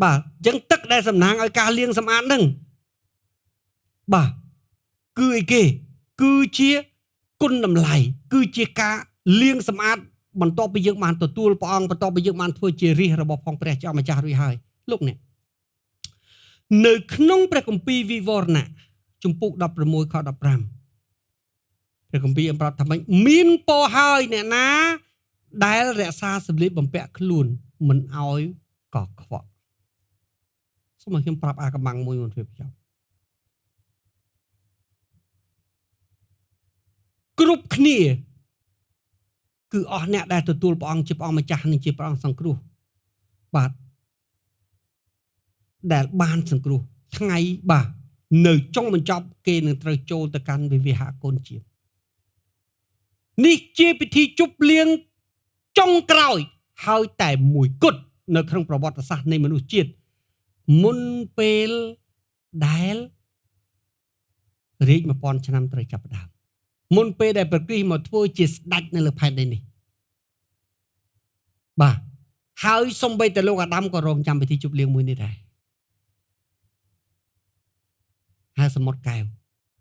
បាទអញ្ចឹងទឹកដែលសំណាងឲ្យការលាងសម្អាតនឹងបាទគឺអីគេគឺជាគុណតម្លៃគឺជាការលាងសម្អាតបន្ទាប់ពីយើងបានទទួលព្រះអង្គបន្ទាប់ពីយើងបានធ្វើជារាជរបស់ផងព្រះចោះម្ចាស់រួចហើយលោកអ្នកនៅក្នុងព្រះគម្ពីរវិវរណៈជំពូក16ខ15ព្រះគម្ពីរប្រាប់ថាម៉េចមានពរហើយអ្នកណាដែលរក្សាសម្លៀកបំពាក់ខ្លួនមិនឲ្យកខ្វក់សូមឲ្យខ្ញុំប្រាប់អាកំបាំងមួយមុនពេលបញ្ចប់គ្រប់គ្នាគឺអស់អ្នកដែលទទួលព្រះអង្គជាព្រះអង្គម្ចាស់និងជាព្រះអង្គសង្គ្រោះបាទដែលបានសង្គ្រោះថ្ងៃបាទនៅចុងបញ្ចប់គេនឹងត្រូវចូលទៅកាន់វិវាហកូនជានេះជាពិធីជប់លៀងចុងក្រោយហើយតែមួយគត់នៅក្នុងប្រវត្តិសាស្ត្រនៃមនុស្សជាតិមុនពេលដែលរាជ 1000 ឆ្នាំត្រូវចាប់ផ្ដើមមុនពេលដែលព្រះគ្រីស្ទមកធ្វើជាស្ដេចនៅលើផែនដីនេះបាទហើយសូម្បីតែលោកអាដាមក៏រងចាំពិធីជប់លៀងមួយនេះដែរហើយសមុទ្រកែវ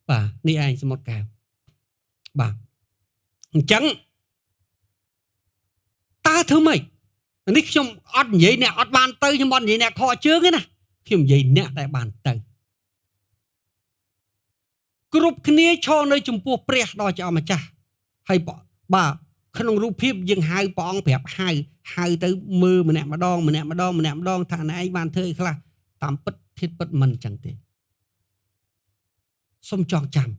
បាទនេះឯងសមុទ្រកែវបាទអញ្ចឹងតើធ្វើម៉េចនេះខ្ញុំអត់និយាយអ្នកអត់បានទៅខ្ញុំអត់និយាយអ្នកខកជើងទេណាខ្ញុំនិយាយអ្នកដែលបានទៅគ្រប់គ្នាឈរនៅចំពោះព្រះដ៏ជាអម្ចាស់ហើយបាទក្នុងរូបភាពយើងហៅព្រះអង្គប្រាប់ហៅទៅមើលម្នាក់ម្ដងថាណែឯងបានធ្វើអីខ្លះតាមពិតធាតុពិតមិនអញ្ចឹងទេសូមចងចាំ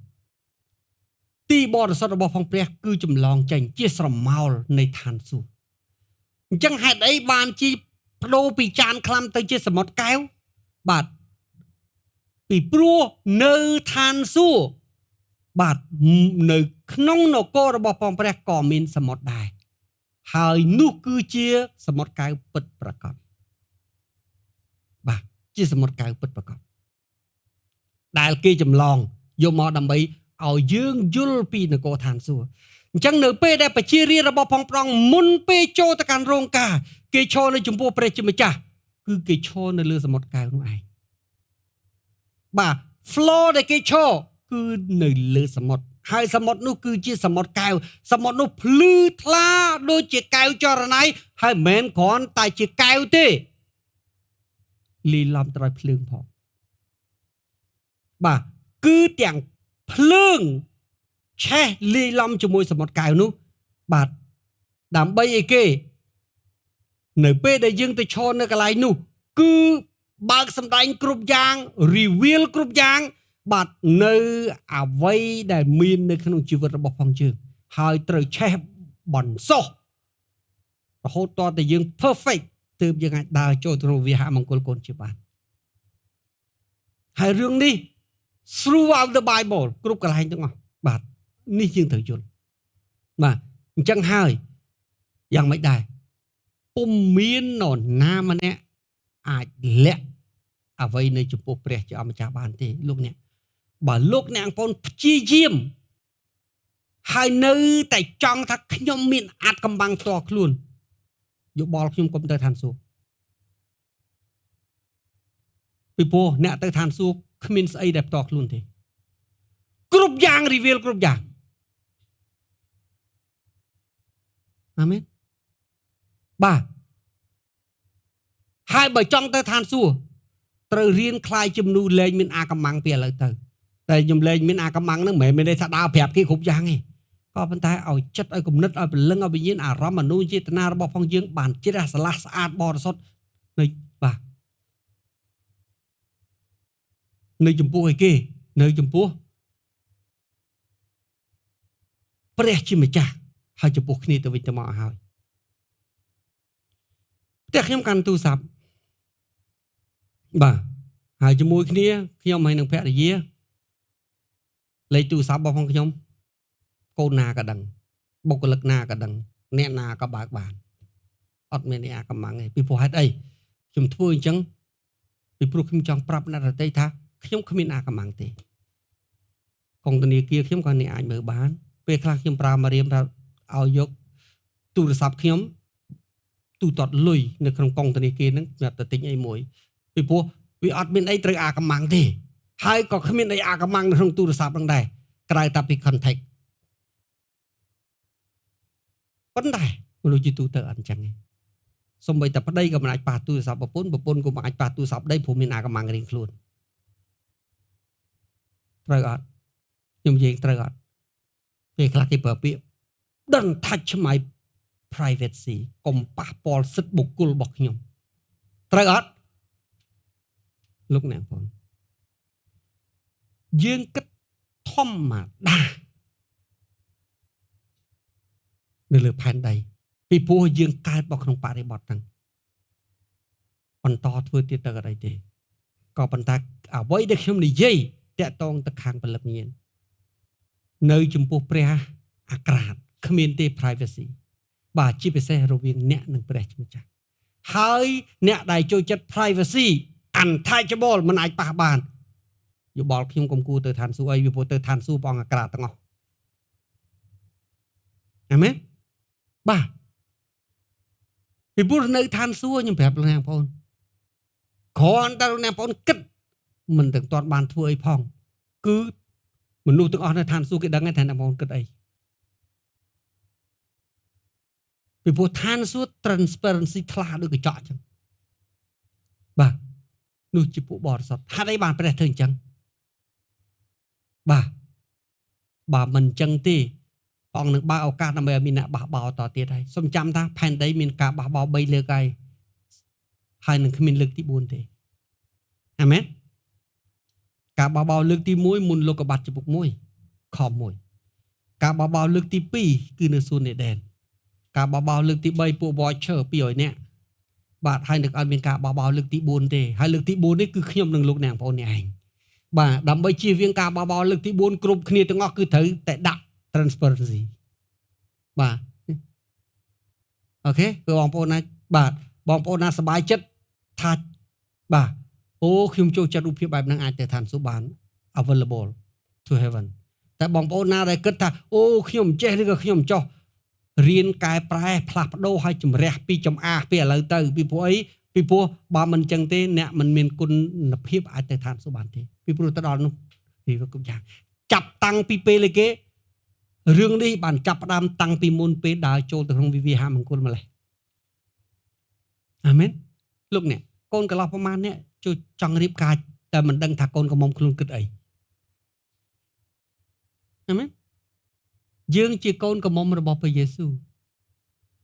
ទីបរិសុទ្ធរបស់ផងព្រះគឺចម្លងចេញជាស្រមោលនៃឋានសួគ៌អញ្ចឹងហេតុអីបានជាបដូរពីចានក្លាំទៅជាសមុទ្រកែវបាទពីព្រោះនៅឋានសួគ៌បាទនៅក្នុងនគររបស់ផងព្រះក៏មានសមុទ្រដែរហើយនោះគឺជាសមុទ្រកែវពិតប្រាកដបាទជាសមុទ្រកែវពិតប្រាកដដែលគេចម្លងយកមកដើម្បីឲ្យយើងយល់ពីនគរឋានសួគ៌អញ្ចឹងនៅពេលដែលប្រជារាស្ត្ររបស់ផងប្រងមុនពេលចូលទៅកាន់រោងការគេឈរនៅចំពោះព្រះជាម្ចាស់គឺគេឈរនៅលើសមុទ្រកែវនោះឯងបាទ floor ដែលគេឈរគឺនៅលើសមុទ្រហើយសមុទ្រនោះគឺជាសមុទ្រកែវសមុទ្រនោះភ្លឺថ្លាដូចជាកែវចរណៃហើយមិនមែនគ្រាន់តែជាកែវទេលីឡំទៅដោយភ្លើងផងបាទគឺទាំងភ្លើងឆេះលាយឡំជាមួយសមុទ្រកែវនោះបាទដើម្បីអីគេនៅពេលដែលយើងទៅឈរនៅកន្លែងនោះគឺបើកសម្ដែងគ្រប់យ៉ាង reveal គ្រប់យ៉ាងបាទនៅអ្វីដែលមាននៅក្នុងជីវិតរបស់ផងយើងហើយត្រូវឆេះបន្សោះរហូតតតែយើង perfect ទើបយើងអាចដើរចូលទៅវិហារមង្គលកូនជាបានហើយរឿងនេះ throughout the Bible គ្រប់កន្លែងទាំងអស់បាទនេះយើងត្រូវយល់បាទអញ្ចឹងហើយយ៉ាងម៉េចដែរពុំមាននរណាម្នាក់អាចលាក់អ្វីនៅចំពោះព្រះជាអម្ចាស់បានទេលោកអ្នកបើលោកអ្នកបងប្អូនព្យាយាមហើយនៅតែចង់ថាខ្ញុំមានអាចកំបាំងផ្ទាល់ខ្លួនយោបល់ខ្ញុំកុំទៅឋានសួគ៌ពីព្រោះអ្នកទៅឋានសួគ៌ គ្មានស្អីដែលផ្ទាល់ខ្លួនទេគ្រប់យ៉ាង reveal គ្រប់យ៉ាងអាមែនបាទហើយបើចង់ទៅឋានសួគ៌ត្រូវរៀនខ្លាយជំនួលែងមានអាកំាំងពីឥឡូវទៅតែខ្ញុំលែងមានអាកំាំងហ្នឹងមិនមែនថាដើរប្រាប់គេគ្រប់យ៉ាងទេក៏ប៉ុន្តែឲ្យចិត្តឲ្យគំនិតឲ្យព្រលឹងឲ្យវិញ្ញាណអារម្មណ៍អនុចេតនារបស់ផងយើងបានជ្រះស្រឡះស្អាតបរិសុទ្ធនៅបាទនៅចំពោះឲ្យគេនៅចំពោះព្រះជាម្ចាស់ហើយចំពោះគ្នាទៅវិញទៅមកឲ្យហើយផ្ទះខ្ញុំកាន់ទូរស័ព្ទបាទហើយជាមួយគ្នាខ្ញុំហើយនឹងភរិយាលេខទូរស័ព្ទរបស់ផងខ្ញុំកូនណាក៏ដឹងបុគ្គលិកណាក៏ដឹងអ្នកណាក៏បើកបានអត់មានអាកំាំងទេពីព្រោះហេតុអីខ្ញុំធ្វើអញ្ចឹងពីព្រោះខ្ញុំចង់ប្រាប់អ្នកដទៃថាខ្ញុំគ្មានអាកំាំងទេកងធនាគារខ្ញុំក៏អ្នកអាចមើលបានពេលខ្លះខ្ញុំប្រើមករៀមថាឲ្យយកទូរស័ព្ទខ្ញុំទូទាត់លុយនៅក្នុងកងធនាគារហ្នឹងខ្ញុំទៅទិញអីមួយពីព្រោះវាអត់មានអីត្រូវអាកំាំងទេហើយក៏គ្មានអីអាកំាំងនៅក្នុងទូរស័ព្ទហ្នឹងដែរក្រៅតែពី contact ប៉ុន្តែមនុស្សជាទូទៅអត់អញ្ចឹងទេសូម្បីតែប្តីក៏មិនអាចប៉ះទូរស័ព្ទប្រពន្ធក៏មិនអាចប៉ះទូរស័ព្ទប្តីព្រោះមានអាកំាំងរៀងខ្លួនត្រូវអត់ខ្ញុំនិយាយត្រូវអត់ពេលខ្លះគេប្រើពាក្យ Don't touch my privacy កុំប៉ះពាល់សិទ្ធិបុគ្គលរបស់ខ្ញុំត្រូវអត់លោកអ្នកបងយើងគិតធម្មតានៅលើផែនដីពីព្រោះយើងកើតមកក្នុងបរិបទហ្នឹងបន្តធ្វើទៀតទៅអត់អីទេក៏ប៉ុន្តែអ្វីដែលខ្ញុំនិយាយតាក់ទងទៅខាងពលិកញាណនៅចំពោះព្រះអាក្រាតគ្មានទេ privacy បាទជាពិសេសរវាងអ្នកនិងព្រះជាម្ចាស់ហើយអ្នកដែលចូលចិត្ត privacy untouchable មិនអាចប៉ះបានយោបល់ខ្ញុំកុំគួរទៅឋានសួគ៌អីវាព្រោះទៅឋានសួគ៌ព្រះអង្គអាក្រាតទាំងអស់អាមែនបាទពីព្រោះនៅឋានសួគ៌ខ្ញុំប្រាប់លោកអ្នកបងប្អូនគ្រាន់តែលោកអ្នកបងប្អូនគិតមិនទាំងទាន់បានធ្វើអីផងគឺមនុស្សទាំងអស់នៅឋានសួគ៌គេដឹងថាអ្នកបងប្អូនគិតអីពីព្រោះឋានសួគ៌ transparency ថ្លាដូចកញ្ចក់អញ្ចឹងបាទនោះជាពួកបរិសុទ្ធហេតុអីបានព្រះធ្វើអញ្ចឹងបាទបើមិនអញ្ចឹងទេព្រះអង្គនឹងបើកឱកាសដើម្បីឲ្យមានអ្នកបះបោរតទៀតហើយសូមចាំថាផែនដីមានការបះបោរ3លើកហើយនឹងគ្មានលើកទី4ទេអាមែនការបះបោរលើកទី1មុនលោកបាត់ចំពុក1ខ1ការបះបោរលើកទី2គឺនៅសួនអេដែនការបះបោរលើកទី3ពួក watcher 200នាក់បាទហើយនឹងអត់មានការបះបោរលើកទី4ទេហើយលើកទី4នេះគឺខ្ញុំនិងលោកអ្នកបងប្អូននេះឯងបាទដើម្បីជៀសវាងការបះបោរលើកទី4គ្រប់គ្នាទាំងអស់គឺត្រូវតែដាក់ transparency បាទអូខេគឺបងប្អូនណាបាទបងប្អូនណាសប្បាយចិត្តថាបាទអូខ្ញុំចូលចិត្តរូបភាពបែបហ្នឹងអាចទៅឋានសួគ៌បាន available to heaven តែបងប្អូនណាដែលគិតថាអូខ្ញុំចេះឬក៏ខ្ញុំចោះរៀនកែប្រែផ្លាស់ប្ដូរឲ្យជំរះពីចំអាសពីឥឡូវទៅពីព្រោះអីពីព្រោះបើមិនអញ្ចឹងទេអ្នកមិនមានគុណភាពអាចទៅឋានសួគ៌បានទេពីព្រោះទៅដល់នោះវាគ្រប់យ៉ាងចាប់តាំងពីពេលគេរឿងនេះបានចាប់ផ្ដើមតាំងពីមុនពេលដើរចូលទៅក្នុងវិវាហមង្គលម្លេះអាមែនលោកអ្នកកូនកន្លោះប្រមាណអ្នកជួយចង់រៀបការតែមិនដឹងថាកូនកំមុំខ្លួនគិតអីអាមែនយើងជាកូនកំមុំរបស់ព្រះយេស៊ូវ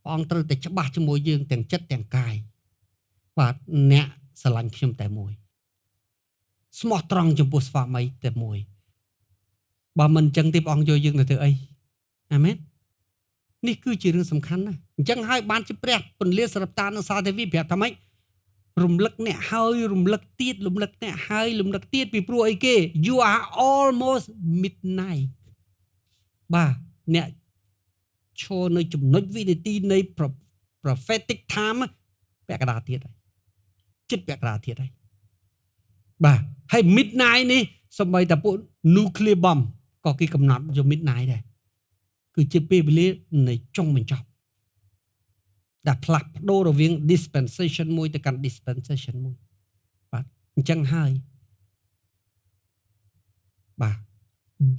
ព្រះអង្គត្រូវតែច្បាស់ជាមួយយើងទាំងចិត្តទាំងកាយបាទអ្នកស្រឡាញ់ខ្ញុំតែមួយស្មោះត្រង់ចំពោះស្វាមីតែមួយបើមិនអញ្ចឹងទេព្រះអង្គយកយើងទៅធ្វើអីអាមែននេះគឺជារឿងសំខាន់ណាស់អញ្ចឹងហើយបានជាព្រះពន្លាសរាប់តានៅសាទេវីប្រាប់ថាម៉េចរំលឹកអ្នកហើយរំលឹកទៀតរំលឹកអ្នកហើយរំលឹកទៀតពីព្រោះអីគេ you are almost midnight បាទអ្នកឈរនៅចំណុចវិនាទីនៃ prophetic time ពាក់កណ្ដាលទៀតហើយចិត្តពាក់កណ្ដាលទៀតហើយបាទហើយ midnight នេះសម្បីតែពួក nuclear bomb ក៏គេកំណត់យក midnight ដែរគឺជាពេលវេលានៃចុងបញ្ចប់ដែលផ្លាស់ប្ដូររវាង dispensation មួយទៅកាន់ dispensation មួយបាទអញ្ចឹងហើយ បាទ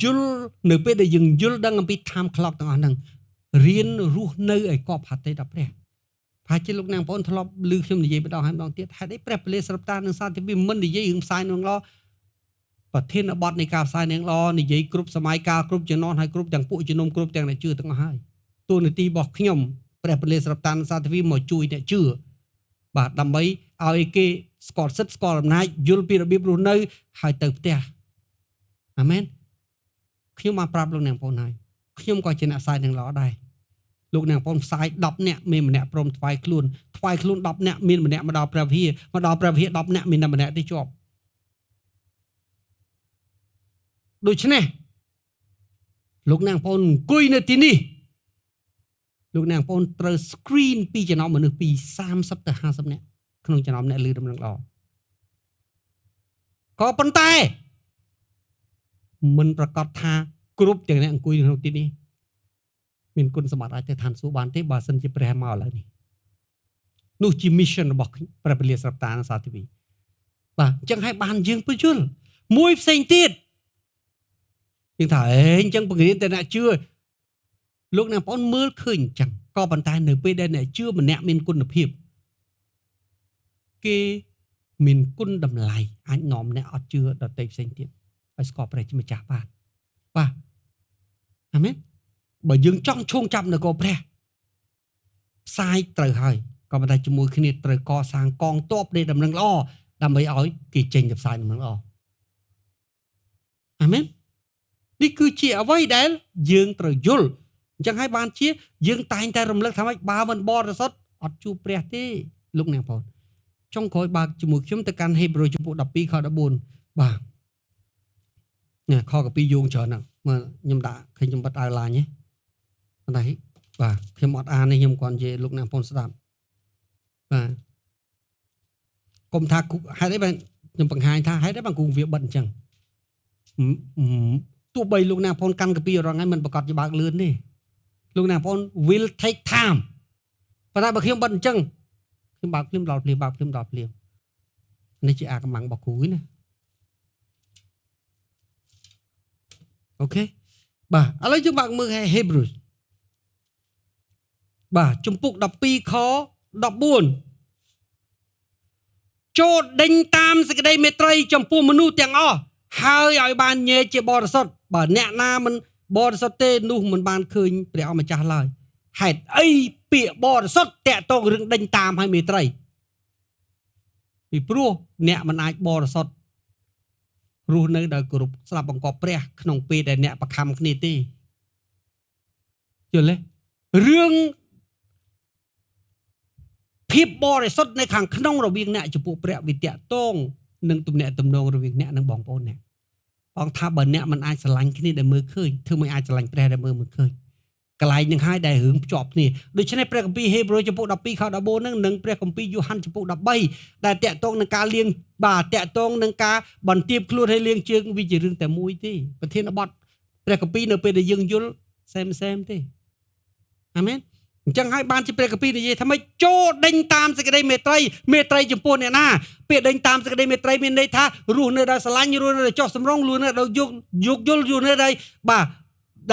យល់នៅពេលដែលយើងយល់ដឹងអំពី time clock ទាំងអស់ហ្នឹងរៀនរស់នៅឲ្យកប់ហត្ថេដល់ព្រះប្រហែលជាលោកអ្នកបងប្អូនធ្លាប់ឮខ្ញុំនិយាយម្ដងហើយម្ដងទៀតហេតុអីព្រះពលិស្រាប់តានឹងសាទីពីមិននិយាយរឿងផ្សាយនឹងឡប្រធានបទនៃការផ្សាយនឹងឡនិយាយគ្រប់សម័យកាលគ្រប់ជំនាន់ហើយគ្រប់ទាំងពួកជំនុំគ្រប់ទាំងអ្នកជឿទាំងអស់ហើយទូនាទីរបស់ខ្ញុំព្រះពលិស្រាប់តានឹងសាទីពីមកជួយអ្នកជឿបាទដើម្បីឲ្យគេស្គាល់សិទ្ធិស្គាល់អំណាចយល់ពីរបៀបរស់នៅហើយទៅផ្ទះអាមែនខ្ញុំបានប្រាប់លោកអ្នកបងប្អូនហើយខ្ញុំក៏ជាអ្នកផ្សាយនឹងឡដែរលោកអ្នកបងប្អូនផ្សាយ10នាក់មានម្នាក់ព្រមថ្វាយខ្លួន10នាក់មានម្នាក់មកដល់ព្រះវិហារ10នាក់មានតែម្នាក់ទេជាប់ដូច្នេះលោកអ្នកបងប្អូនអង្គុយនៅទីនេះលោកអ្នកបងប្អូនត្រូវ screen ពីចំណោមមនុស្សពី30ទៅ50នាក់ក្នុងចំណោមអ្នកឮដំណឹងល្អក៏ប៉ុន្តែមិនប្រកាសថាគ្រប់ទាំងអ្នកអង្គុយក្នុងទីនេះមានគុណសម្បត្តិអាចទៅឋានសួគ៌បានទេបើសិនជាព្រះមកឥឡូវនេះនោះជា mission របស់ព្រះពលិស្រាប់តានិងសាទិវីបាទអញ្ចឹងហើយបានយើងពន្យល់មួយផ្សេងទៀតយើងថាអញ្ចឹងបង្រៀនតែអ្នកជឿលោកអ្នកបងប្អូនមើលឃើញអញ្ចឹងក៏ប៉ុន្តែនៅពេលដែលអ្នកជឿម្នាក់មានគុណភាពគេមានគុណតម្លៃអាចនាំអ្នកអត់ជឿដទៃផ្សេងទៀតឲ្យស្គាល់ព្រះជាម្ចាស់បាទអាមែនបើយើងចង់ឈោងចាប់នគរព្រះផ្សាយត្រូវហើយក៏ប៉ុន្តែជាមួយគ្នាត្រូវកសាងកងទ័ពនៃដំណឹងល្អដើម្បីឲ្យគេចេញទៅផ្សាយដំណឹងល្អអាមែននេះគឺជាអ្វីដែលយើងត្រូវយល់អញ្ចឹងហើយបានជាយើងតែងតែរំលឹកថាម៉េចបើមិនបរិសុទ្ធអត់ជួបព្រះទេលោកអ្នកបងប្អូនចុងក្រោយបើជាមួយខ្ញុំទៅកាន់ហេព្រើរជំពូក12ខ14បាទនេះខកពីយោងច្រើនហ្នឹងមើលខ្ញុំដាក់ឃើញខ្ញុំបិទអាវឡាញទេប៉ុន្តែបាទខ្ញុំអត់អាននេះខ្ញុំគ្រាន់ជាលោកអ្នកបងប្អូនស្ដាប់បាទកុំថាហេតុអីបានខ្ញុំបង្ហាញថាហេតុអីបានគូវាបិទអញ្ចឹងទោះបីលោកអ្នកបងប្អូនកាន់កាពីរងហើយមិនប្រកាសជាបើកលឿនទេលោកអ្នកបងប្អូន will take time ប៉ុន្តែបើខ្ញុំបិទអញ្ចឹងខ្ញុំបើកភ្លាមដល់ភ្លាមបើកភ្លាមដល់ភ្លាមនេះជាអាកម្លាំងរបស់គ្រូណាអូខេបាទឥឡូវយើងបើកមើល Hebrews បាទជំពូក12ខ14ចូលដេញតាមសេចក្តីមេត្រីចំពោះមនុស្សទាំងអស់ហើយឲ្យបានញែកជាបរិសុទ្ធបើអ្នកណាមិនបរិសុទ្ធទេនោះមិនបានឃើញព្រះអម្ចាស់ឡើយហេតុអីពាក្យបរិសុទ្ធតាក់ទងរឿងដេញតាមឲ្យមេត្រីពីព្រោះអ្នកមិនអាចបរិសុទ្ធរស់នៅដោយគោរពស្ដាប់បង្គាប់ព្រះក្នុងពេលដែលអ្នកប្រខំគ្នាទេយល់ទេរឿងភាពបរិសុទ្ធនៅខាងក្នុងរវាងអ្នកចំពោះព្រះវិទ្យាតងនិងទំនាក់ទំនងរវាងអ្នកនិងបងប្អូនអ្នកបងថាបើអ្នកមិនអាចស្រឡាញ់គ្នាដែលមើលឃើញធ្វើមិនអាចស្រឡាញ់ព្រះដែលមើលមិនឃើញកន្លែងនឹងហើយដែលរឿងភ្ជាប់គ្នាដូច្នេះព្រះគម្ពីរហេព្រើរចំពោះ12ខ14នឹងនិងព្រះគម្ពីរយូហានចំពោះ13ដែលតាក់ទងនឹងការលាងបាទតាក់ទងនឹងការបន្ទាបខ្លួនឲ្យលាងជើងវាជារឿងតែមួយទេប្រធានបទព្រះគម្ពីរនៅពេលដែលយើងយល់សែមទេអាមែនអញ្ចឹងហើយបានជាព្រះគម្ពីរនិយាយថាម៉េចចូលដេញតាមសេចក្តីមេត្រីចំពោះអ្នកណាពេលដេញតាមសេចក្តីមេត្រីមានន័យថារស់នៅដោយស្រឡាញ់រស់នៅដោយចោះសម្រងរស់នៅដោយយោគយល់រស់នៅដោយបាទ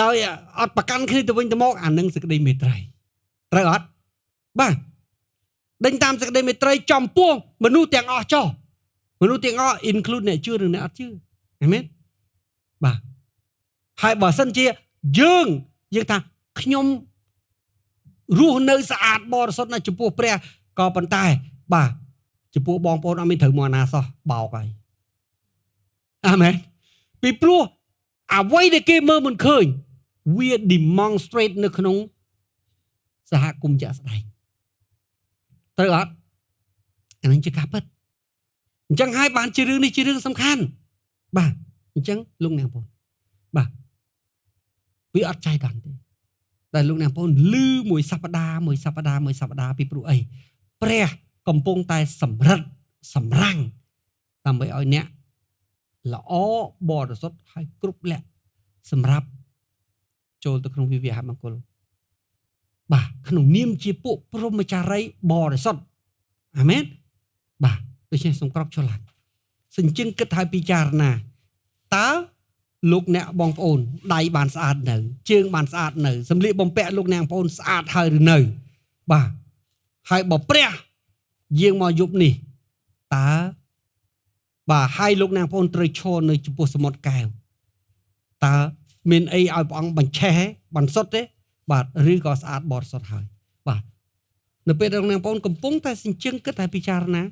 ដោយអត់ប្រកាន់គ្នាទៅវិញទៅមកអានឹងសេចក្តីមេត្រីត្រូវអត់បាទដេញតាមសេចក្តីមេត្រីចំពោះមនុស្សទាំងអស់ចោះមនុស្សទាំងអស់ include អ្នកជឿនិងអ្នកអត់ជឿអាមែនបាទហើយបើសិនជាយើងថាខ្ញុំរស់នៅស្អាតបរិសុទ្ធណាស់ចំពោះព្រះក៏ប៉ុន្តែបាទចំពោះបងប្អូនអត់មានត្រូវមកណាសោះបោកហើយអាមែនពីព្រោះអ្វីដែលគេមើលមិនឃើញវា demonstrate នៅក្នុងសហគមន៍ជាក់ស្ដែងត្រូវអត់អានឹងជាការពិតអញ្ចឹងហើយបានជារឿងនេះជារឿងសំខាន់បាទអញ្ចឹងលោកអ្នកបងប្អូនបាទវាអត់ចៃដន្យទេតែលោកអ្នកបងប្អូនលឺមួយសប្តាហ៍ពីព្រោះអីព្រះកំពុងតែសម្រិតសម្រាំងដើម្បីឲ្យអ្នកល្អបរិសុទ្ធហើយគ្រប់លក្ខសម្រាប់ចូលទៅក្នុងវិវាហមង្គលបាទក្នុងនាមជាពួកព្រហ្មចារីបរិសុទ្ធអាមែនបាទដូច្នេះសូមក្រោកឈរឡើងសញ្ជឹងគិតហើយពិចារណាតើ លោកអ្នកបងប្អូនដៃបានស្អាតនៅជើងបានស្អាតនៅសម្លៀកបំពាក់លោកអ្នកបងប្អូនស្អាតហើយឬនៅបាទហើយបើព្រះយាងមកយប់នេះតើបាទហើយលោកអ្នកបងប្អូនត្រូវឈរនៅចំពោះសមុទ្រកែវតើមានអីឲ្យព្រះអង្គបញ្ឆេះបន្សុទ្ធទេបាទឬក៏ស្អាតបរិសុទ្ធហើយបាទនៅពេលដែលលោកអ្នកបងប្អូនកំពុងតែសិញ្ជឹងគិតតែពិចារណា